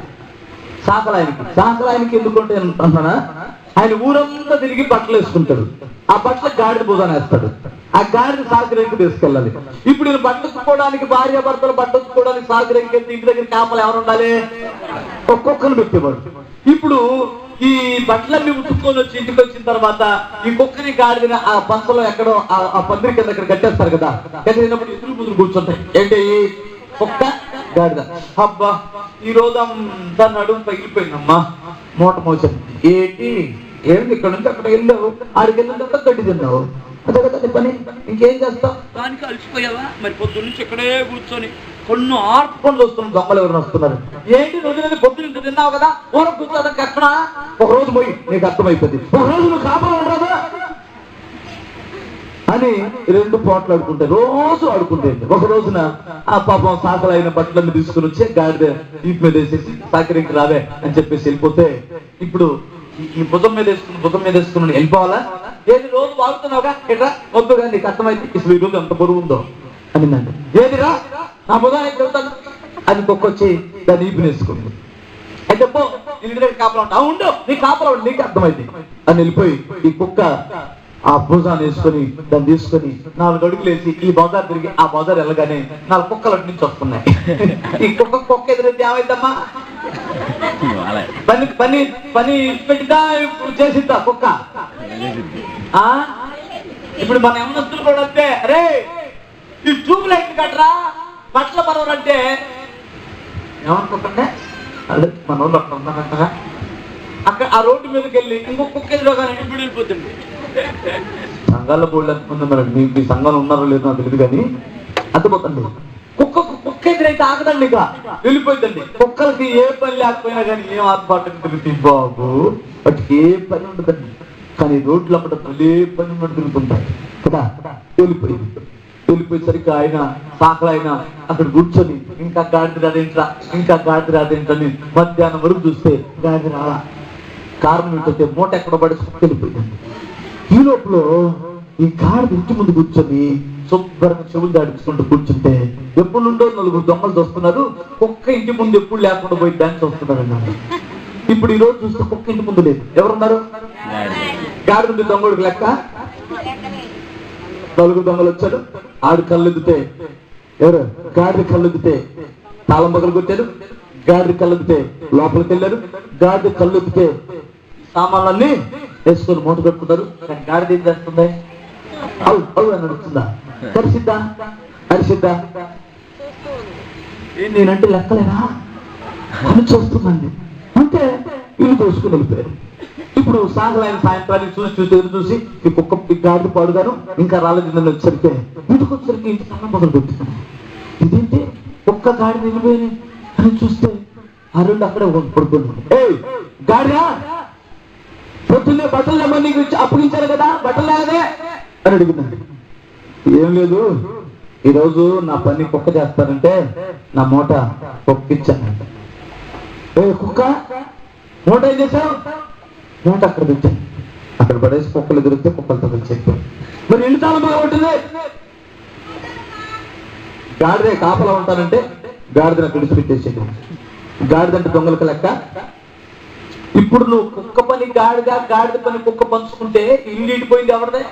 సాకలాయనికి ఎందుకుంటే అంటున్నానా? ఆయన ఊరంతా తిరిగి బట్టలు వేసుకుంటాడు. ఆ బట్టలు గాడిద భుజాన వేస్తాడు. ఆ గాడిద సాకరేంకు తీసుకెళ్ళాలి. ఇప్పుడు నేను బట్టలు ఉత్తుకోవడానికి, భార్య భర్తలు బట్టలు ఉత్తుకోవడానికి సాకరేంకి వెళ్తే ఇంటి దగ్గర కాపలు ఎవరు ఉండాలి? ఒక్కొక్కరు పెట్టేవాడు. ఇప్పుడు ఈ బట్టలన్నీ ఉతుక్కొని వచ్చి ఇంటికి వచ్చిన తర్వాత ఈ కుక్కని గాడిదని ఆ పంచలో ఎక్కడో ఆ పందిరి కింద దగ్గర కట్టేస్తారు కదా. కట్టేసినప్పుడు ఎదురు ముందు కూర్చుంటాయి. ఏంటి? కుక్క గాడిద. అబ్బా ఈ రోజు అంతా నడుము పగిలిపోయిందమ్మా, మూట మోసం. ఏంటి ఇక్కడ నుంచి అక్కడ వెళ్ళావు, ఆడికి వెళ్ళినంత గడ్డి తిన్నావు, అదే కదా పని. ఇంకేం చేస్తావు? దానికి అలసిపోయావా? మరి పొద్దున్న నుంచి ఇక్కడే కూర్చొని కొన్ని ఆర్పుకొని వస్తున్నాం. దొంగలు ఎవరైనా వస్తున్నారు. ఏంటి రోజు పొద్దున్న తిన్నావు కదా, ఊర కూర్చోడానికి ఎక్కడ? ఒక రోజు పోయి నీకు అర్థమైపోయింది. ఒక రోజు నువ్వు కాపలా ఉండదా అని రెండు పోట్లు ఆడుకుంటాయి, రోజు ఆడుకుంటాయి. ఒక రోజున ఆ పాపం సాకలైన బట్టలన్నీ తీసుకుని వచ్చి గాడిద ఈపు మీద వేసేసి సాకరికి రావే అని చెప్పేసి వెళ్ళిపోతే, ఇప్పుడు ఈ భుజం మీద వేసుకుని వెళ్ళిపోవాలా? ఏది రోజు వాడుతున్నావుగా ఎట్రా వద్దుగా, నీకు అర్థమైంది ఇప్పుడు ఈ రోజు ఎంత బరువు ఉందో అనిందండి. ఏదిరా నా భుజానికి వెళ్తాను అని కుక్కొచ్చి దాన్ని ఈపు వేసుకుంది. అయితే పో ఇంటి దగ్గర కాపలా ఉంటా. ఉండు నీ కాపలా ఉండి నీకు అర్థమైంది అని వెళ్ళిపోయి ఈ కుక్క ఆ భుజాన్ని వేసుకొని దాన్ని తీసుకొని 4 అడుగులు వేసి ఈ బజార్ తిరిగి ఆ బజార్ వెళ్ళగానే 4 కుక్కలు అటు నుంచి వస్తున్నాయి. ఈ కుక్క ఎదురైతే ఏమైందమ్మా? పని పెట్టిదా చేసిద్దా కుక్క? ఇప్పుడు మన యమనస్తులు కూడా వస్తే అరే ఈ ట్యూబ్ లైట్ కట్టరా బట్టల పరవరంటే ఏమనుకుంటుంటే అదే మన వాళ్ళు అక్కడ ఉన్నారంటగా. అక్కడ ఆ రోడ్డు మీదకి వెళ్ళి ఇంకొక కుక్క ఎదురుగానే ఇప్పుడు వెళ్ళిపోతుంది. సంఘాల బోర్డు అనుకుంది. మరి మీ సంఘాలు ఉన్నారో లేదో నాకు తెలియదు, కానీ అర్థపోతుంది. కుక్క ఎదురైతే ఆగదండి, ఇక వెళ్ళిపోయిందండి. కుక్కలకి ఏ పని లేకపోయినా కానీ ఏం ఆర్పాటం తిరుగుతుంది బాబు, వాటికి ఏ పని ఉండదండి. కానీ రోడ్లు అప్పుడు ఏ పని ఉన్నట్టు తిరుగుతుంటాయి కదా. వెళ్ళిపోయేసరికి ఆయన సాకలైన అక్కడ కూర్చొని ఇంకా గాడిద రాదేంట్రా, ఇంకా గాడిద రాదేంట్రని మధ్యాహ్నం వరకు చూస్తే గాడిద రాలా. కారణం ఏంటంటే మూట ఎక్కడ పడేసుకుని వెళ్ళిపోయిందండి. ఈ లోపల ఈ గాడిద ఇంటి ముందు కూర్చొని శుభ్రంగా చెవులు దాడించుకుంటూ కూర్చుంటే ఎప్పుడు నుండో 4 దొంగలు చూస్తున్నారు. కుక్క ఇంటి ముందు ఎప్పుడు లేకుండా పోయి డాన్స్ వస్తున్నారు అన్నారు. ఇప్పుడు ఈ రోజు చూస్తే కుక్క ఇంటి ముందు లేదు. ఎవరున్నారు? గాడిద దొంగడికి లెక్క. 4 దొంగలు వచ్చారు. ఆడు కళ్ళెద్దితే ఎవరు? గాడిద కళ్ళెద్దితే తాళం పగలు కొట్టారు. గాడిద కళ్ళెద్దితే లోపలికి వెళ్ళారు. గాడిద కళ్ళెద్దితే సామాన్లన్నీ వేసుకొని మూట కట్టుకుంటారు. కానీ గాడిద ఏం చేస్తుంది? అవు అవు అని అడుగుతుందా? కరిసిద్దా? అరిసిద్దా? నేనంటే లెక్కలేనా అని చూస్తుందండి. అంటే ఇల్లు దోసుకుని వెళ్ళిపోయారు. ఇప్పుడు సాగలైన సాయంత్రానికి చూసి ఈ కుక్క గాడిద పాడుగాను ఇంకా రాలేదు వచ్చరికి ఇంటికి వచ్చరికి ఇంటి తాళం మొదలు పెట్టుకున్నాను. ఇదేంటి కుక్క గాడిద వెళ్ళిపోయి అని చూస్తే ఆ 2 అక్కడే పడుకున్నాడు. ఏ గాడిదా, పొద్దున్నే బట్టలు ఏమో నీకు అప్పగించారు కదా, బట్టలు లేదే అని అడిగిందండి. ఏం లేదు, ఈరోజు నా పని కుక్క చేస్తారంటే నా మూట కుక్కిచ్చానంట. ఏ కుక్క మూట ఏం చేశావు? మూట అక్కడ పెట్టాను. అక్కడ పడేసి కుక్కలు ఎదురితే కుక్కలతో చెప్పాను. మరి ఇల్లు తాళం బాగుంటుంది. గాడిదే కాపలా ఉంటానంటే గాడిద విడిచిపెట్టేసాడు. గాడిదంటే దొంగలకు లెక్క. ఇప్పుడు నువ్వు కుక్క పని గాడిద, గాడిద పని కుక్క పంచుకుంటే ఇల్లు ఇడిపోయింది ఎవరిదే?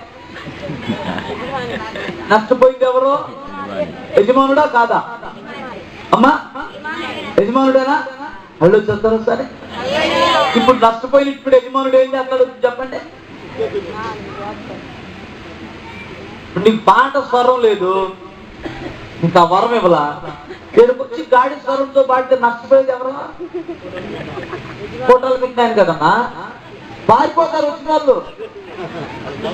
నష్టపోయింది ఎవరు? యజమానుడా కాదా? అమ్మా యజమానుడేనా? అల్లు చెప్తారు సరే. ఇప్పుడు నష్టపోయిన ఇప్పుడు యజమానుడు ఏం చేస్తాడు చెప్పండి. నీకు పాట స్వరం లేదు, ఇంకా వరం ఇవ్వలా. వచ్చి గాడి స్వరంతో పాడితే నష్టపోయేది ఎవరు? ఫోటోలు పెట్టినాను కదమ్మా, పారిపోతారు వచ్చిన వాళ్ళు.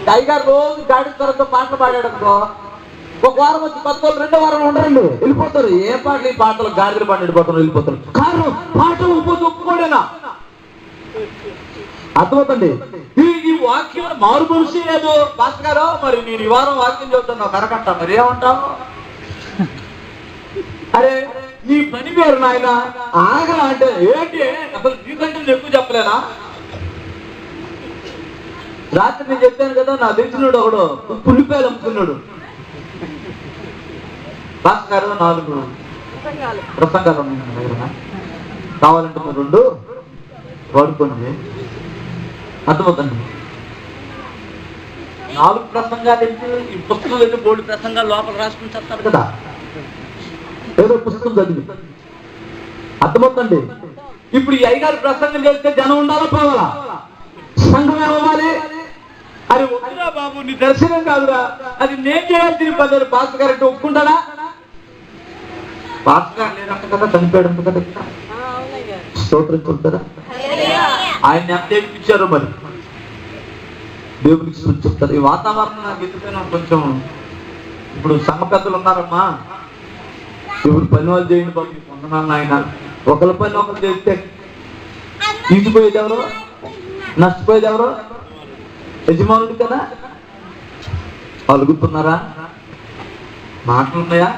టైగర్ రోజు గాడి స్వరంతో పాటలు పాడాడు అనుకో, 1 వారం వచ్చి 10 రోజులు 2వ వారం ఉండరండి, వెళ్ళిపోతారు. ఏ పాటలు? ఈ పాటలు గాడిదలు పాడి వెళ్ళిపోతారు, వెళ్ళిపోతారు. కారణం పాటలు ఒప్పుకోడేనా? అర్థమవుతండి. ఈ వాక్యం మారు మనిషి లేదు పాస్టర్ గారు. మరి నేను ఈ వారం వాక్యం చెబుతున్నావు కరకట్ట, మరి ఏమంటావు? అరే నీ పని పేరు నాయన ఆగలా అంటే ఏంటి? అసలు నీకంటే ఎక్కువ చెప్పలేనా? రాత్రి నేను చెప్పాను కదా, నా తెలిసినాడు ఒకడు పుల్లిపాయలు అమ్ముకున్నాడు. పాస్టర్ గారు 4 ప్రసంగాలు ఉన్నాయి, కావాలంటే 2 వాడుకోండి. అర్థమవుతుంది. 4 ప్రసంగాలు ఏంటి? ఈ పుస్తకం వెళ్ళి 3 ప్రసంగాలు లోపల రాసుకుని చెప్తారు కదా, ఏదో పుస్తకం చదివి. అర్థమవుతుంది. ఇప్పుడు ఈ 5 ప్రసంగం చేస్తే జనం ఉండాలా పోవాలా? సంఘం ఏమవ్వాలి? అది వద్దురా బాబు, నీ దర్శనం కాదురా, అది నేను చేయాల్సిన పని. పాస్టర్ గారు అంటే ఒప్పుకుంటారా? పాస్టర్ గారు లేదంట కదా, చనిపోయాడు కదా, స్తోత్రం చెప్తారా? ఆయన ఎంత ఏడిపించారో మరి దేవునికి చెప్తారు. ఈ వాతావరణం నాకు ఎందుకైనా కొంచెం, ఇప్పుడు సంఘ పెద్దలు ఉన్నారమ్మా, ఇప్పుడు పని వాళ్ళు చేయండి బాబు, పొందనాలను ఆయన. ఒకరి పని ఒకరు చేస్తే తీసిపోయేది ఎవరు? నష్టపోయేది ఎవరు? యజమానుడు కదా. అలుగుతున్నారా? మాటలు ఉన్నాయా?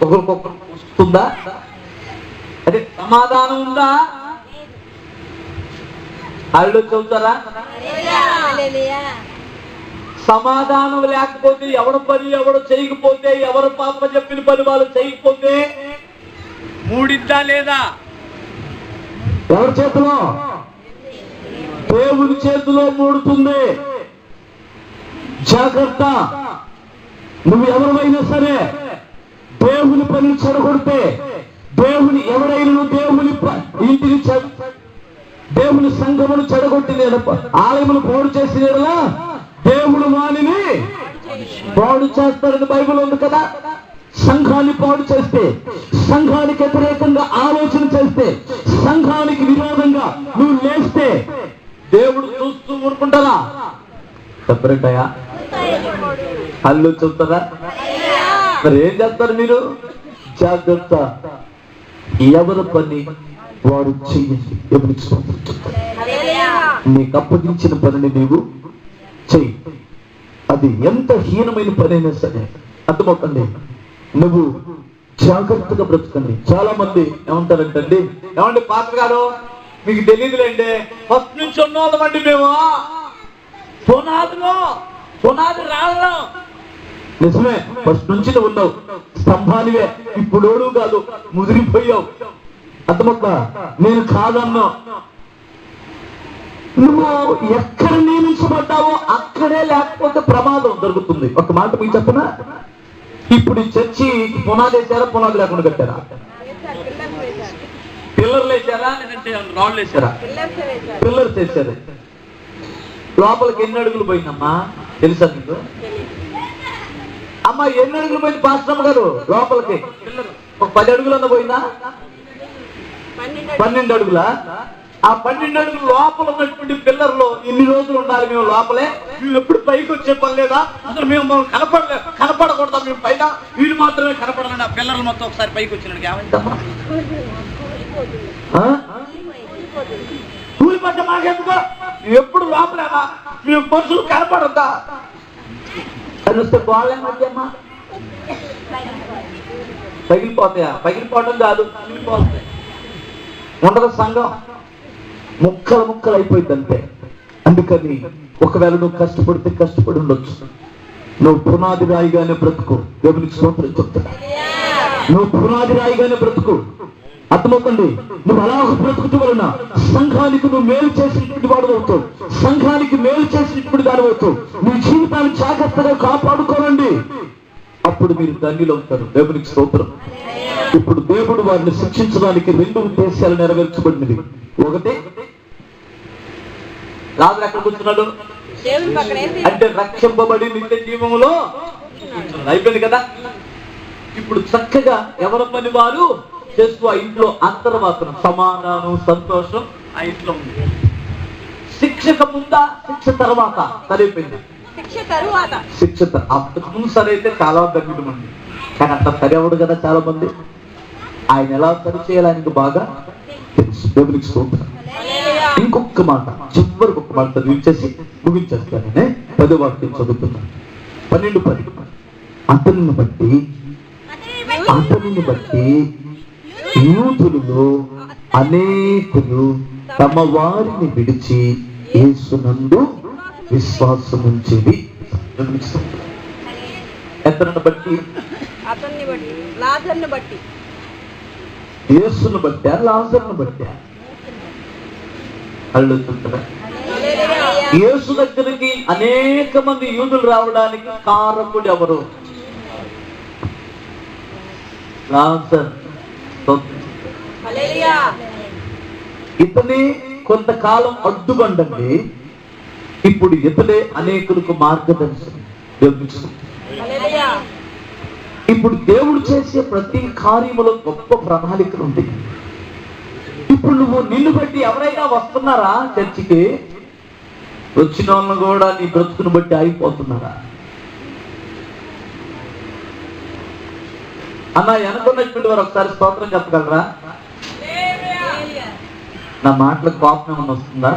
ఒకరికొకరు వస్తుందా? అదే సమాధానం ఉందా? వాళ్ళు చెబుతారా? సమాధానం లేకపోతే ఎవడ పని ఎవడు చేయకపోతే, ఎవరు పాప చెప్పిన పని వాళ్ళు చేయకపోతే మూడిందా లేదా? ఎవరి చేతిలో? దేవుని చేతిలో మూడుతుంది. జాగ్రత్త. నువ్వు ఎవరైనా సరే దేవుని పనిని చెడగొడితే, దేవుని ఎవరైనా దేవుని ఇంటిని దేవుని సంఘమును చెడగొట్టి ఆలయమును పాడు చేసిన దేవుడు వానిని పాడు చేస్తారని బైబిల్ ఉంది కదా. సంఘాన్ని పాడు చేస్తే, సంఘానికి వ్యతిరేకంగా ఆలోచన చేస్తే, సంఘానికి విరోధంగా నువ్వు లేస్తే దేవుడు చూస్తూ ఊరుకుంటారా? చెప్పరేటయా? అల్లు చెప్తారా? మరి ఏం చేస్తారు మీరు? జాగ్రత్త. ఎవరి పని వాడు చెయ్యండి. ఎవరికి నీకు అప్పగించిన పనిని నీవు చెయ్యి. అది ఎంత హీనమైన పని అయినా సరే అర్థమవుతుంది. నువ్వు జాగ్రత్తగా బ్రతుకండి. చాలా మంది ఏమంటారంటండి, ఏమండి పాత్ర గారు మీకు తెలియదులేండి, ఫస్ట్ నుంచి ఉన్నోళ్ళమండి మేము, పునాది రాళ్ళం. నిజమే, ఫస్ట్ నుంచి నువ్వు ఉన్నావు, స్తంభానివే, ఇప్పుడోడు కాదు, ముదిరిపోయావు. అర్థమవుతా? నేను కాదన్నా. నువ్వు ఎక్కడ నియమించబడ్డావో అక్కడే లేకపోతే ప్రమాదం జరుగుతుంది. ఒక మాట మీకు చెప్పనా, ఇప్పుడు ఈ చర్చి పునాది వేసారా, పునాది లేకుండా కట్టారా? పిల్లర్లు వేసారా లేదంటే రాళ్ళు వేసారా? పిల్లర్స్ వేసారు. లోపలికి ఎన్ని అడుగులు పోయిందమ్మా తెలుసా నీకు? అమ్మా ఎన్ని అడుగులు పోయింది పాస్టమ్మ గారు లోపలికి? ఒక 10 అడుగులన్నా పోయిందా? 12 అడుగులా? ఆ 12 అడుగులు లోపల ఉన్నటువంటి పిల్లర్లో ఇన్ని రోజులు ఉండాలి మేము లోపలే, మేము ఎప్పుడు పైకి వచ్చే పని లేదా, అసలు మేము కనపడకూడదా, మేము పైన వీళ్ళు మాత్రమే కనపడాలండి. ఆ పిల్లర్లు మొత్తం ఒకసారి పైకి వచ్చినట్టు ఏమైందమ్మా? కూలిపడ్డ మాకెందుకో, ఎప్పుడు లోపలేనా, మేము మనుషులు కనపడద్దా అని వస్తే బాగాలేమమ్మా? పగిలిపోతాయా? పగిలిపోవడం కాదు, పగిలిపోతాయి. ఉండదు సంఘం ముక్కలు ముక్కలు అయిపోయింది అంతే. అందుకని ఒకవేళ నువ్వు కష్టపడి ఉండొచ్చు, నువ్వు పునాది రాయిగానే బ్రతుకు. దేవునికి స్తోత్రం చెప్తున్నా, నువ్వు పునాది రాయిగానే బ్రతుకు. అర్థమవుతుంది? నువ్వు అలా బ్రతుకుతూ వలన సంఘానికి నువ్వు మేలు చేసినటువంటి వాడు అవుతావు, సంఘానికి మేలు చేసినటువంటి దాని అవుతావు. నీ జీవితాన్ని జాగ్రత్తగా కాపాడుకోనండి, అప్పుడు మీరు ధన్యులు అవుతారు. దేవునికి స్తోత్రం. ఇప్పుడు దేవుడు వారిని శిక్షించడానికి 2 ఉద్దేశాలు నెరవేర్చబడినవి. ఒకటి, లాజరు ఎక్కడ కూర్చున్నాడు అంటే రక్షింపబడి నిత్య జీవములో అయిపోయింది కదా. ఇప్పుడు చక్కగా ఎవరి పని వారు చేస్తూ ఆ ఇంట్లో అంతర్వాసన, సమాధానం, సంతోషం ఆ ఇంట్లో ఉంది. శిక్షక ముందా, శిక్ష తర్వాత సరైపోయింది. శిక్ష అంతకు ముందు సరైతే చాలా దగ్గర మంది, కానీ అంత సరివడు కదా చాలా మంది. ఆయన ఎలా సరి చేయాలి ఆయనకు బాగా తెలుసు. దేవునికి స్తోత్రం. ఇంకొక మాట, చివరికి ఒక మాట చదివించేసి ముగించేస్తాను. 10వ వాక్యం చదువుతున్నాను. 12:10. అతనిని బట్టి యూదులలో అనేకులు తమ వారిని విడిచి యేసునందు విశ్వాసముంచేది. ఎతనిని బట్టి? యేసును బట్టా, లాజరును బట్టా? యేసు దగ్గరికి అనేక మంది యూదులు రావడానికి కారకుడు ఎవరు? లాజరు. ఇతనే కొంతకాలం అడ్డుబండండి, ఇప్పుడు ఇతనే అనేకులకు మార్గదర్శనం. ఇప్పుడు దేవుడు చేసే ప్రతి కార్యములో గొప్ప ప్రణాళికలు ఉంటాయి. ఇప్పుడు నిన్ను బట్టి ఎవరైనా వస్తున్నారా చర్చికి? వచ్చిన వాళ్ళని కూడా నీ బ్రతుకును బట్టి ఆగిపోతున్నారా? అన్న వెనకున్నటువంటి వారు ఒకసారి స్తోత్రం చెప్పగలరా? నా మాటలకు కోపం ఏమన్నా వస్తుందా?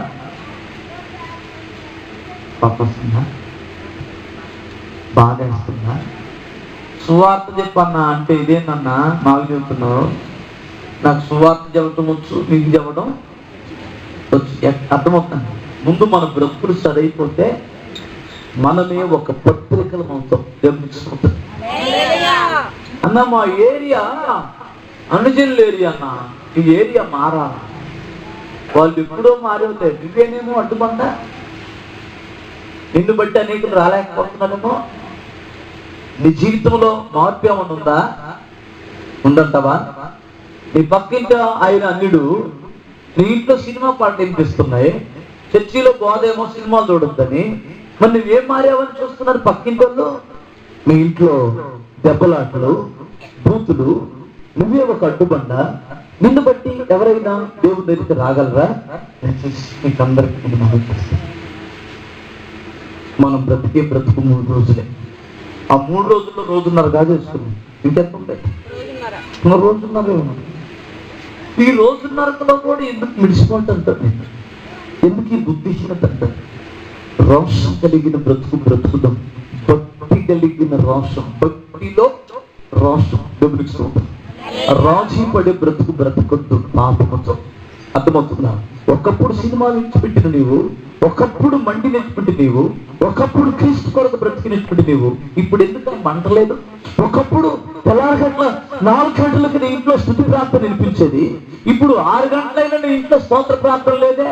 కోపం వస్తుందా? బాగా వస్తుందా? సువార్త చెప్పన్నా అంటే ఇదేనన్నా మాకు చెబుతున్నావు, నాకు సువార్త చెప్పడం వచ్చు, నీకు చెప్పడం వచ్చు. అర్థమవుతుంది. ముందు మన బ్రతుకులు సరైపోతే మనమే ఒక పత్రికలు అవుతాం. అన్న మా ఏరియా అనుజనుల ఏరియా అన్న, ఈ ఏరియా మారా, వాళ్ళు ఎప్పుడో మారేవుతాయి, నువ్వేనేమో అడ్డుబండ. నిన్ను బట్టి అనేకులు రాలేకపోతున్నానేమో. నీ జీవితంలో మార్పు ఏమన్నా ఉందా? ఉందంటావా? నీ పక్కింటి ఆయన అన్యుడు నీ ఇంట్లో సినిమా పాటలు వినిపిస్తున్నాయి, చర్చిలో బోధేమో సినిమాలు చూడొద్దని, మరి నువ్వేం మారావని చూస్తున్నారు పక్కింటి వాళ్ళు? మీ ఇంట్లో దెబ్బలాటలు, బూతులు, నువ్వే ఒక అడ్డుబండ. నిన్ను బట్టి ఎవరైనా దేవుడి దగ్గరికి రాగలరా? మీకందరికీ మనం బ్రతికే బ్రతుకు 3 రోజులే. ఆ 3 రోజుల్లో 1.5 కాజేసుకున్నాం. ఇంకెంత ఉంటాయి? 1.5. ఈ 1.5లో కూడా ఎందుకు మిడిసిపోతుంటాడు? ఎందుకు ఈ బుద్ధిహీనత? రోషం కలిగిన బ్రతుకుదాం, భక్తి కలిగిన రోషం, భక్తిలో రోషం. గమనిస్తుంది, రాజీ పడే బ్రతుకు బ్రతకొద్దు పాపముతో. అర్థమవుతుందా? ఒకప్పుడు సినిమాలు ఇచ్చిపెట్టిన నీవు, ఒకప్పుడు మండి నెట్టుకుంటే నీవు, ఒకప్పుడు క్రీస్తు కొరకు బ్రతికినటువంటి నీవు ఇప్పుడు ఎందుకు మంటలేదు? ఒకప్పుడు తెల్లారగట్ల 4 గంటలకు నీ ఇంట్లో స్తుతి ప్రార్థన వినిపించేది, ఇప్పుడు 6 గంటలైనా నీ ఇంట్లో స్తోత్ర ప్రార్థన లేదే?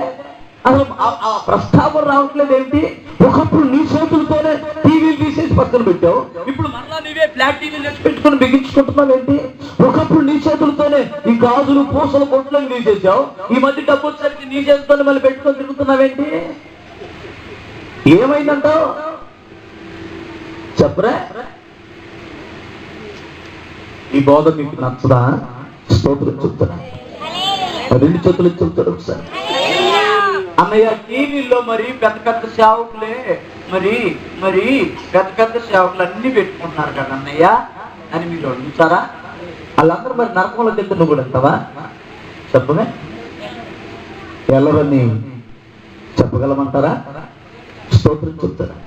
అసలు ఆ ప్రస్తావన రావట్లేదు ఏంటి? ఒకప్పుడు నీ చేతులతోనే టీవీలు తీసేసి పక్కన పెట్టావు, ఇప్పుడు మళ్ళా నీవే ఫ్లాట్ టీవీలు తెచ్చి పెట్టుకుని బిగించుకుంటున్నావు ఏంటి? ఒకప్పుడు నీ చేతులతోనే ఈ గాజులు పూసలు కొట్లను తీసేసావు, ఈ మధ్య డబ్బు వచ్చేసరికి నీ చేతులతోనే మళ్ళీ పెట్టుకొని తిరుగుతున్నావేంటి? ఏమైందంటావు చెప్పరా? ఈ బోధ మీకు నచ్చదా? స్తోత్రం చెప్తారా? 2 చేతులు చెప్తారు ఒకసారి. అన్నయ్య టీవీల్లో మరి పెద్ద పెద్ద సేవకులే మరి పెద్ద పెద్ద సేవకులు అన్ని పెట్టుకుంటున్నారు కదా అన్నయ్య అని మీరు అడుగుతారా? వాళ్ళందరూ మరి నరకంలోకి వెళ్తే నువ్వు కూడా వెళ్తావా? చెప్పమే వెళ్ళరని చెప్పగలమంటారా? స్తోత్రం చెప్తారా?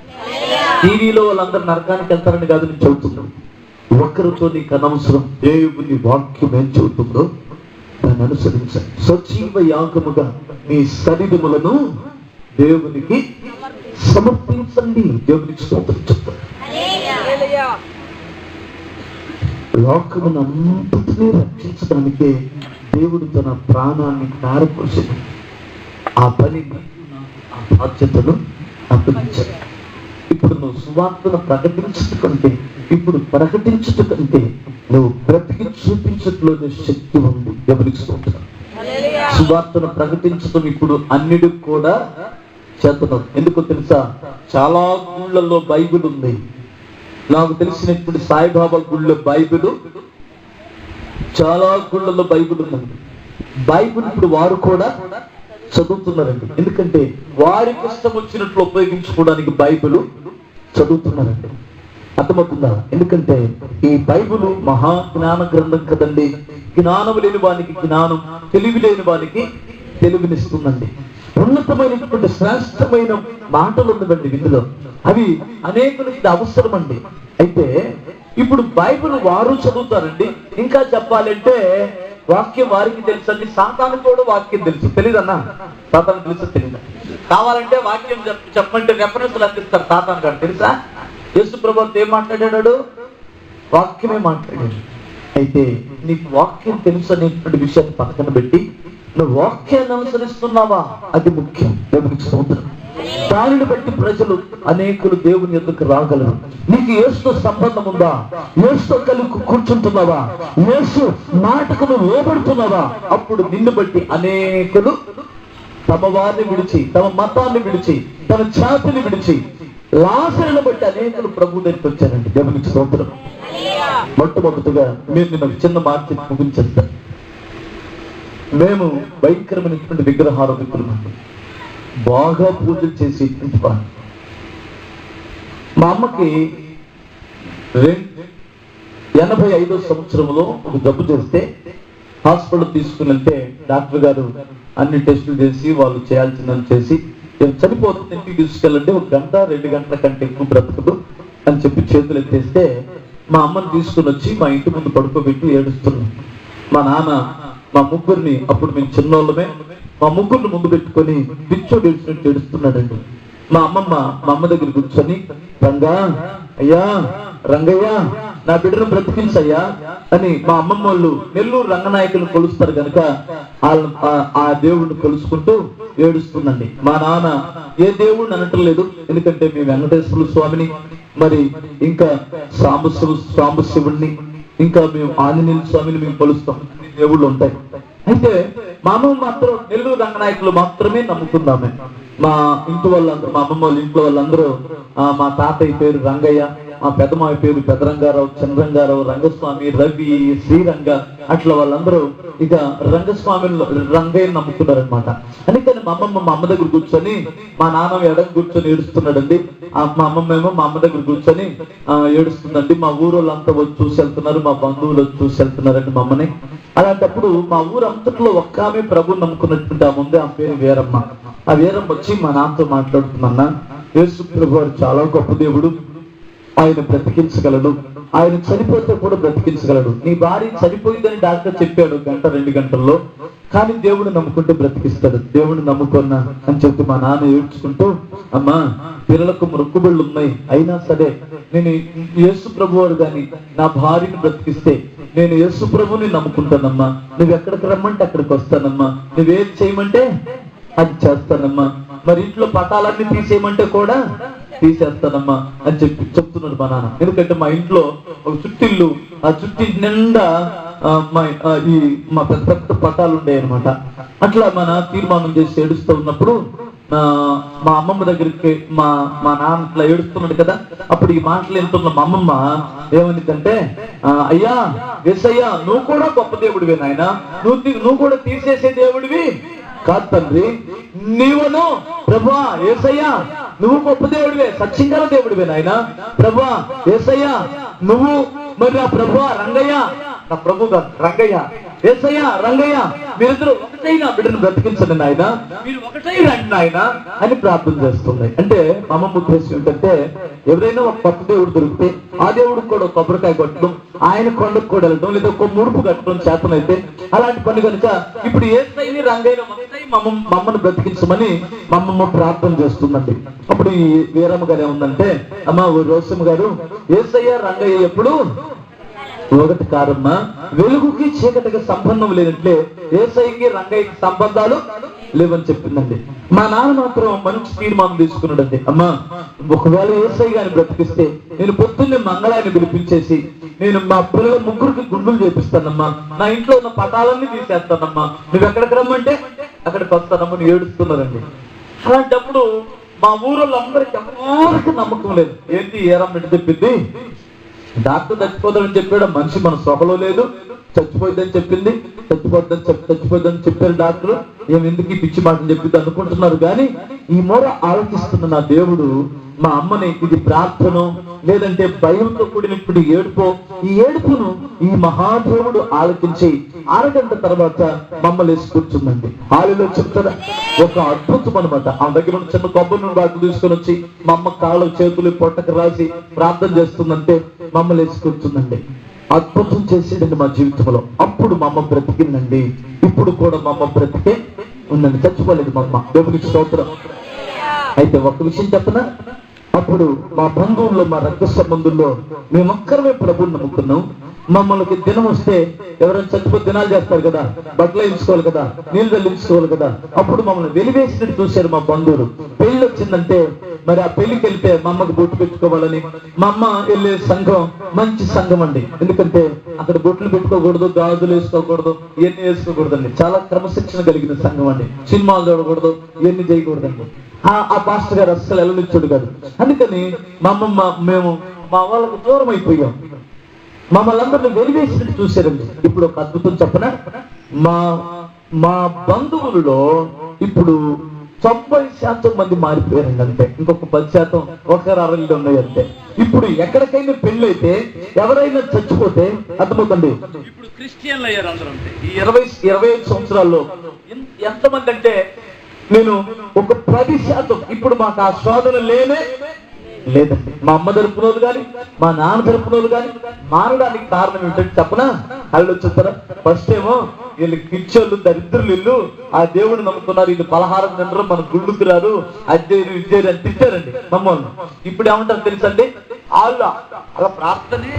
టీవీలో వాళ్ళందరూ నరకానికి వెళ్తారని కాదు నేను చెబుతున్నాను. ఒక్కరితో నీకు అనవసరం. దేవుని వాక్యం ఏం చెబుతుందో దాన్ని అనుసరించండి. సజీవ యాగముగా మీ శరీరములను దేవునికి సమర్పించండి. దేవునికి స్తోత్రం చెప్తారు. లోకమును అంతటినీ రక్షించడానికే దేవుడు తన ప్రాణాన్ని కారపోసింది. ఆ పనిని ఆ బాధ్యతను అప్పగించాడు. ఇప్పుడు నువ్వు సువార్తను ప్రకటించుట కంటే నువ్వు బ్రతికి చూపించట్లోనే శక్తి ఉంది. గమనిస్తుంటాను. సువార్తను ప్రకటించడం ఇప్పుడు అన్నిటికి కూడా చేతనం. ఎందుకో తెలుసా? చాలా గుళ్ళల్లో బైబిల్ ఉంది. నాకు తెలిసినటువంటి సాయిబాబా గుళ్ళో బైబిల్, చాలా గుళ్ళల్లో బైబిల్ ఉందండి. బైబిల్ ఇప్పుడు వారు కూడా చదువుతున్నారండి. ఎందుకంటే వారికి ఇష్టం వచ్చినట్లు ఉపయోగించుకోవడానికి బైబిల్ చదువుతున్నారండి. అర్థమవుతుందా? ఎందుకంటే ఈ బైబిల్ మహా జ్ఞాన గ్రంథం కదండి. జ్ఞానము లేని వానికి జ్ఞానం, తెలివి లేని వానికి తెలివినిస్తుందండి. ఉన్నతమైనటువంటి శ్రేష్టమైన మాటలు ఉన్నవండి ఇందులో. అవి అనేకులకి అవసరం అండి. అయితే ఇప్పుడు బైబిల్ వారు చదువుతారండి. ఇంకా చెప్పాలంటే వాక్యం వారికి తెలుసండి. సాతాను కూడా వాక్యం తెలుసు. తెలీదన్నా? సాతాను తెలుసు తెలీదా? కావాలంటే వాక్యం చెప్పంటే రెఫరెన్స్లు అందిస్తారు. సాతాను గారు తెలుసా? యేసు ప్రభువుతో ఏం మాట్లాడాడు? వాక్యమే మాట్లాడాడు. అయితే నీకు వాక్యం తెలుసు అనేటువంటి విషయాన్ని పక్కన పెట్టి నువ్వు వాక్యాన్ని అనుసరిస్తున్నావా? అది ముఖ్యం. దేవునికి స్తోత్రం. దానిని బట్టి ప్రజలు అనేకులు దేవుని యొద్దకు రాగలరు. నీకు యేసుతో సంబంధం ఉందా? యేసుతో కలిసి కూర్చుంటున్నావా? యేసు మాటకు నువ్వు లోబడుతున్నావా? అప్పుడు నిన్ను బట్టి అనేకులు తమ వారిని విడిచి, తమ మతాన్ని విడిచి, తమ జాతిని విడిచి, లాజరును బట్టి అనేకులు ప్రభు దగ్గరికి వచ్చారండి. దేవునికి స్తోత్రం. మొట్టమొదటిగా మీరు నిన్న చిన్న మాట ముగించేస్తాను. మేము భయంకరమైనటువంటి విగ్రహారోగ్యం బాగా పూజలు చేసి మా అమ్మకి 85వ సంవత్సరంలో ఒక జబ్బు చేస్తే హాస్పిటల్ తీసుకుని వెళ్తే డాక్టర్ గారు అన్ని టెస్టులు చేసి వాళ్ళు చేయాల్సిందని చేసి చనిపోతుంది, ఇంటికి తీసుకెళ్ళండి, 1 గంట 2 గంటల కంటే ఎక్కువ బ్రతకదు అని చెప్పి చేతులు ఎత్తేస్తే మా అమ్మని తీసుకుని వచ్చి మా ఇంటి ముందు పడుకోబెట్టి ఏడుస్తున్నాం. మా నాన్న మా ముగ్గురిని, అప్పుడు మేము చిన్నోళ్ళమే, మా ముగ్గురిని ముందు పెట్టుకొని పిచ్చోడు ఏడ్చినట్టు ఏడుస్తున్నాడండి. మా అమ్మ దగ్గర కూర్చొని, రంగా అయ్యా, రంగయ్య నా బిడ్డను బ్రతికించయ్యా అని మా అమ్మమ్మ వాళ్ళు నెల్లూరు రంగనాయకులు కొలుస్తారు కనుక ఆ దేవుడిని కొలుసుకుంటూ ఏడుస్తుందండి. మా నాన్న ఏ దేవుడిని అనటం లేదు, ఎందుకంటే మేము వెంకటేశ్వర స్వామిని, మరి ఇంకా సాంబశివుడిని, ఇంకా మేము ఆంజనేయ స్వామిని మేము కొలుస్తాం. దేవుళ్ళు ఉంటాయి. అయితే మా అమ్మమ్మ మాత్రం నెల్లూరు రంగనాయకులు మాత్రమే నమ్ముకుందామే. మా ఇంటి వాళ్ళందరూ, మా అమ్మమ్మ వాళ్ళ ఇంట్లో వాళ్ళందరూ మా తాతయ్య పేరు రంగయ్య, మా పెద్దమావి పేరు పెదరంగారావు, చంద్రంగారావు, రంగస్వామి, రవి, శ్రీరంగ, అట్లా వాళ్ళందరూ ఇక రంగయ్యని నమ్ముకున్నారనమాట. అందుకని మా అమ్మ దగ్గర కూర్చొని, మా నాన్న ఎడం కూర్చొని ఏడుస్తున్నాడండి. మా అమ్మమ్మ ఏమో మా అమ్మ దగ్గర కూర్చొని ఏడుస్తుందండి. మా ఊరోళ్ళంతా వచ్చి చూసి వెళ్తున్నారు, మా బంధువులు వచ్చి చూసి వెళ్తున్నారండి మా అమ్మని. అలాంటప్పుడు మా ఊరంతట్లో ఒక్క ఆమె ప్రభు నమ్ముకున్నటువంటి ఆ ముందే, ఆ పేరు వీరమ్మ. ఆ వీరమ్మ వచ్చి మా నాన్నతో మాట్లాడుతుందన్నా, యేసు ప్రభు చాలా గొప్ప దేవుడు, ఆయన బ్రతికించగలడు. ఆయన చనిపోతే కూడా బ్రతికించగలడు. నీ భార్య చనిపోయిందని డాక్టర్ చెప్పాడు 1-2 గంటల్లో, కానీ దేవుడు నమ్ముకుంటే బ్రతికిస్తాడు. దేవుడు నమ్ముకున్నా అని చెప్పి మా నాన్న ఏడ్చుకుంటూ, అమ్మా పిల్లలకు మొక్కుబళ్ళు ఉన్నాయి, అయినా సరే నేను యేసు ప్రభు వారు గాని నా భార్యను బ్రతికిస్తే నేను యేసు ప్రభుని నమ్ముకుంటానమ్మా. నువ్వు ఎక్కడికి రమ్మంటే అక్కడికి వస్తానమ్మా. నువ్వేది చేయమంటే అది చేస్తానమ్మా. మరి ఇంట్లో పటాలన్నీ తీసేయమంటే కూడా తీసేస్తానమ్మా అని చెప్తున్నాడు మా నాన్న. ఎందుకంటే మా ఇంట్లో ఒక చుట్టిల్లు, ఆ చుట్టి నిండా మా పెద్ద పెద్ద పటాలు ఉండేవి అనమాట. అట్లా మన తీర్మానం చేసి ఏడుస్తూ ఉన్నప్పుడు మా అమ్మమ్మ దగ్గరికి మా నాన్న ఇట్లా ఏడుస్తున్నాడు కదా, అప్పుడు ఈ మాటలు వింటున్న మా అమ్మమ్మ ఏమనిందంటే, అయ్యా యేసయ్యా నువ్వు కూడా గొప్ప దేవుడివే నాయన, నువ్వు కూడా తీసేసే దేవుడివి కాదు తండ్రి, నీవును ప్రభువా యేసయ్యా నువ్వు గొప్ప దేవుడివే, సత్యంగల దేవుడివే నాయన. ప్రభువా యేసయ్యా నువ్వు, మరి నా ప్రభువా రంగయ్య, నా ప్రభు రంగయ్య, యేసయ్య రంగయ్య మీరిద్దరు ఒకటై నా బిడ్డను బ్రతికించండి నాయన, మీరు ఒకటై రండి నాయన అని ప్రార్థన చేస్తున్నాయి. అంటే మా అమ్మమ్మ ఉద్దేశం ఏంటంటే, ఎవరైనా ఒక కొత్త దేవుడు దొరికితే ఆ దేవుడికి కూడా ఒక కొబ్బరికాయ కొట్టడం, ఆయన కొండకు కూడా వెళ్ళడం, లేదా ఒక ముడుపు కట్టడం చేతనైతే అలాంటి పని కనుక ఇప్పుడు యేసయ్యని రంగయ్యను మమ్మల్ని బ్రతికించమని మా అమ్మమ్మ ప్రార్థన చేస్తుందండి. అప్పుడు ఈ వీరమ్మ గారు ఏముందంటే, అమ్మ రోసమ్మ గారు యేసయ్య రంగయ్య ఎప్పుడు ఒకటి కారమ్మా, వెలుగుకి చీకటికి సంబంధం లేనట్లే యేసయ్యకి రంగయ్యకి సంబంధాలు లేవని చెప్పిందండి. మా నాన్న మాత్రం మంచి తీర్మానం తీసుకున్నాడండి. అమ్మా ఒకవేళ యేసయ్య గారిని బ్రతికిస్తే నేను పొద్దున్నే మంగళాన్ని పిలిపించేసి నేను మా పిల్లల ముగ్గురికి గుండులు చేపిస్తానమ్మా, నా ఇంట్లో ఉన్న పటాలన్నీ తీసేస్తానమ్మా, నువ్వు ఎక్కడికి రమ్మంటే అక్కడికి వస్తానమ్మా అని ఏడుస్తున్నారండి. అలాంటప్పుడు మా ఊరోళ్ళందరికీ ఎవరికి నమ్మకం లేదు. ఏంటి ఏరమ్మటి చెప్పింది, డాక్టర్ చచ్చిపోతాడని చెప్పాడు, మనిషి మన సభలో లేదు, చచ్చిపోయిందని చెప్పింది, చచ్చిపోద్దని చెప్పారు డాక్టర్, ఎందుకు ఈ పిచ్చి మాటలు చెప్పింది అనుకుంటున్నారు. కానీ ఈ మూర ఆలోచిస్తున్న నా దేవుడు మా అమ్మని ఇది ప్రార్థన లేదంటే భయంతో కూడినప్పుడు ఏడుపో, ఈ ఏడుపును ఈ మహాదేవుడు ఆలోచించి 6 గంటల తర్వాత మమ్మల్ని వేసి కూర్చుందండి. హాలిలో చెప్తారా ఒక అద్భుతం అనమాట. ఆ దగ్గర చిన్న కొబ్బరి నుండి బాటలు తీసుకొని వచ్చి మా అమ్మ కాళ్ళు చేతులు పొట్టకు రాసి ప్రార్థన చేస్తుందంటే మమ్మల్ని వేసి కూర్చుందండి. అద్భుతం చేసేదండి మా జీవితంలో. అప్పుడు మా అమ్మ బ్రతికిందండి. ఇప్పుడు కూడా మా అమ్మ బ్రతికే ఉందండి, చచ్చిపోలేదు మా అమ్మ. దేవునికి స్తోత్రం. అయితే ఒక విషయం చెప్పనా, అప్పుడు మా బంధువుల్లో మా రక్త సంబంధుల్లో మేమొక్కరమే ప్రభువుని నమ్ముకున్నాం. మమ్మల్ని దినం వస్తే ఎవరైనా చచ్చిపోతే దినాలు చేస్తారు కదా, బట్టలు వేయించుకోవాలి కదా, నీళ్ళు చల్లించుకోవాలి కదా, అప్పుడు మమ్మల్ని వెలివేసినట్టు చూశారు మా బంధువులు. పెళ్లి వచ్చిందంటే మరి ఆ పెళ్లికి వెళ్తే మా అమ్మకి బొట్టు పెట్టుకోవాలని, మా అమ్మ వెళ్ళే సంఘం మంచి సంఘం అండి. ఎందుకంటే అక్కడ బొట్లు పెట్టుకోకూడదు, గాజులు వేసుకోకూడదు, ఇవన్నీ వేసుకోకూడదండి. చాలా క్రమశిక్షణ కలిగిన సంఘం అండి. సినిమాలు చూడకూడదు, ఇవన్నీ చేయకూడదండి. ఆ పాస్టర్ గారు అస్సలు వెళ్ళనిచ్చాడు కాదు. అందుకని మా అమ్మమ్మ మేము మా వాళ్ళకు దూరం అయిపోయాం. మమ్మల్ని అందరినీ వెలివేసినట్టు చూశారండి. ఇప్పుడు ఒక అద్భుతం చెప్పన, మా బంధువులలో ఇప్పుడు 90% మంది మారిపోయారండి. అంతే, ఇంకొక 10% ఒకరు అరలు ఉన్నాయి అంతే. ఇప్పుడు ఎక్కడికైనా పెళ్లి అయితే ఎవరైనా చచ్చిపోతే అర్థమవుతుంది, ఇప్పుడు క్రిస్టియన్లు అయ్యారు అందరూ. ఈ 25 సంవత్సరాల్లో ఎంతమంది అంటే నేను ఒక 10% ఇప్పుడు మాకు ఆ శోధన లేదండి. మా అమ్మ తరపునోళ్ళు కానీ మా నాన్న తరపునోళ్ళు కానీ మారడానికి కారణం ఏంటంటే చెప్పనా, వాళ్ళు చెప్తారా, ఫస్ట్ ఏమో వీళ్ళు పిచ్చోళ్ళు దరిద్రులు, ఇల్లు ఆ దేవుడు నమ్ముకున్నారు, వీళ్ళు పలహారం తినరు, మన గుళ్ళుకు రారు, అజ్జేరు విద్యరు అని తిట్టారండి మమ్మల్ని. ఇప్పుడు ఏమంటారు తెలుసండి, వాళ్ళు అలా ప్రార్థనే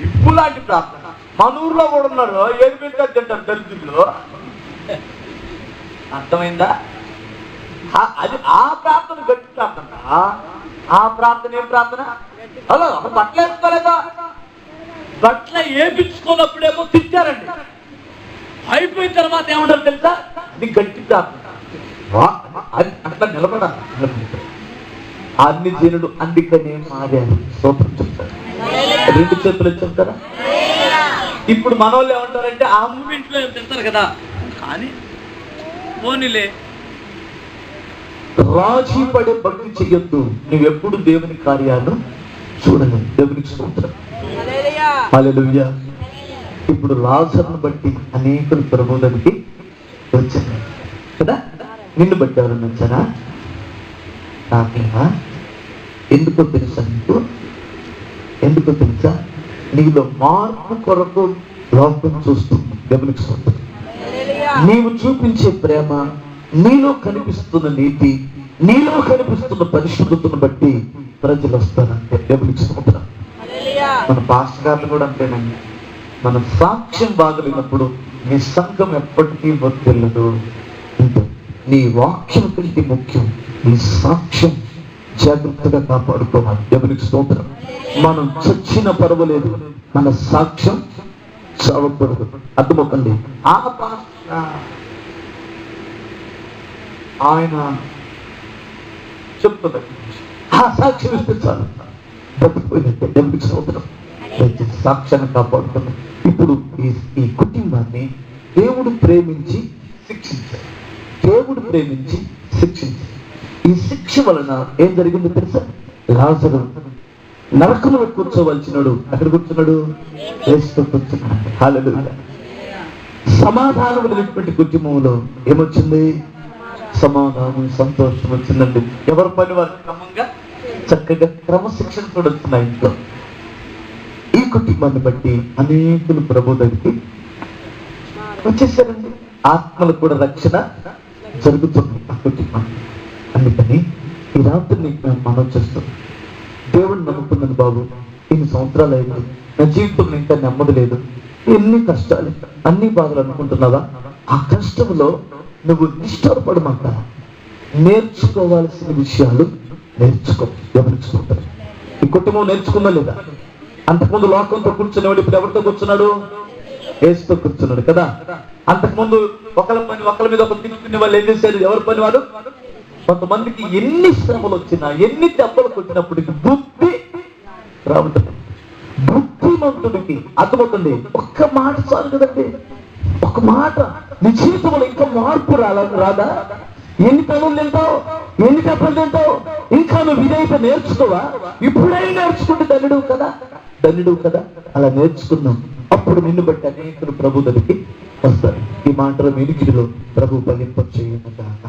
నిప్పు లాంటి ప్రార్థన. మన ఊర్లో కూడా ఉన్నారు, ఏది పెడితే తింటారు దరిద్రులు. అర్థమైందా? అది ఆ ప్రార్థన గట్టి ప్రార్థన. ఆ ప్రార్థన ఏం ప్రార్థన? హలో అప్పుడు బట్టలు వేసుకోలేదా, బట్టలు వేపించుకున్నప్పుడేమో తిట్టారండి, అయిపోయిన తర్వాత ఏమంటారు తెలుసా, అది గట్టి ప్రార్థన. అది అట్లా నిలబడాలి. అన్ని జీనుడు అందుకనే మారారు. సూత్రం చెప్తారు, 2 చేతులు చెప్తారా. ఇప్పుడు మన వాళ్ళు ఏమంటారంటే ఆ మూమెంట్లో ఏం తింటారు కదా, కానీ పోనీలే రాజీ పడే భక్తి చెయ్యొద్దు. నువ్వెప్పుడు దేవుని కార్యాలు చూడను. దేవునికి స్తోత్రం. హల్లెలూయా. ఇప్పుడు లాజరును బట్టి అనేకులు ప్రభువులోకి వచ్చారు కదా. నిన్ను బట్టి ఎవరన్నా వచ్చారా? నాకేనా? ఎందుకో తెలుసా నీకు? ఎందుకో తెలుసా? నీలో మార్పు కొరకు లోకం చూస్తుంది, గమనిస్తుంది. నీవు చూపించే ప్రేమ, నీలో కనిపిస్తున్న నీతి, నీలో కనిపిస్తున్న పరిశుద్ధతను బట్టి ప్రజలు వస్తారంటే గమనిస్తున్నాం. మన పాస్టర్ గారు కూడా అంతేనండి. మన సాక్ష్యం బాగలేనప్పుడు నీ సంఘం ఎప్పటికీ వర్తిల్లదు. అంటే నీ వాక్యం కంటే ముఖ్యం నీ సాక్ష్యం జాగ్రత్తగా కాపాడుకోవాలి. దేవునికి స్తోత్రం. మనం చచ్చిన పర్వాలేదు, మన సాక్ష్యం చావకూడదు. అర్థమవుతుంది. ఆ ఆయన చెప్తున్నారు, ఆ సాక్ష్యం ఇస్తే చాలు, బతికిపోయినట్టే. దేవునికి స్తోత్రం. సాక్ష్యాన్ని కాపాడుతున్నాం. ఇప్పుడు ఈ కుటుంబాన్ని దేవుడు ప్రేమించి శిక్షించాడు. దేవుడు ప్రేమించి శిక్షించాడు. ఈ శిక్ష వలన ఏం జరిగిందో తెలుసా? లాజరు నరకంలో కూర్చోవలసినాడు. ఎక్కడ కూర్చున్నాడు? యేసుతో కూర్చున్నాడు. హల్లెలూయా. సమాధానం లేనటువంటి కుటుంబంలో ఏమొచ్చింది? సమాధానం, సంతోషం వచ్చిందండి. ఎవరి పని వారు క్రమంగా చక్కగా క్రమశిక్షణ కూడా వచ్చినాయి ఇంట్లో. ఈ కుటుంబాన్ని బట్టి అనేకులు ప్రభు దగ్గరికి వచ్చేసారండి. ఆత్మలకు కూడా రక్షణ జరుగుతుంది ఆ కుటుంబం. అందుకని ఈ రాత్రి నీకు నేను మనం చేస్తాను. దేవుడిని నమ్ముకున్నాను బాబు, ఇన్ని సంవత్సరాలు అయింది, నా జీవితంలో ఇంకా నెమ్మది లేదు, ఎన్ని కష్టాలు, అన్ని బాధలు అనుకుంటున్నావా? ఆ కష్టంలో నువ్వు నిష్ఠపడమంట. నేర్చుకోవాల్సిన విషయాలు నేర్చుకో. గమనించుకుంటారు. ఈ కుటుంబం నేర్చుకుందా లేదా? అంతకుముందు లోకంతో కూర్చునేవాడు, ఇప్పుడు ఎవరితో కూర్చున్నాడు? యేసుతో కూర్చున్నాడు కదా. అంతకుముందు ఒకళ్ళ మీద ఒకరు తిట్టుకునే వాళ్ళు ఏం చేశారు? ఎవరి పని వాడు? కొంతమందికి ఎన్ని శ్రమలు వచ్చినా, ఎన్ని దెబ్బలకు వచ్చినప్పటికీ బుద్ధి రావటం. బుద్ధిమంతుడికి అర్థమవుతుంది. ఒక్క మాట చాలు కదండి, ఒక మాట. నీ జీవితంలో ఇంకా మార్పు రాదా? ఎన్ని పనులు తింటావు, ఎన్ని దెబ్బలు తింటావు, ఇంకా నువ్వు ఇదైతే నేర్చుకోవా? ఇప్పుడే నేర్చుకుంటే ధన్యుడు కదా. అలా నేర్చుకున్నాం. అప్పుడు నిన్ను బట్టి అనేకులు ప్రభు దగ్గరికి వస్తారు. ఈ మాటల వినికిడిలో ప్రభు ఫలింప చేయను గాక.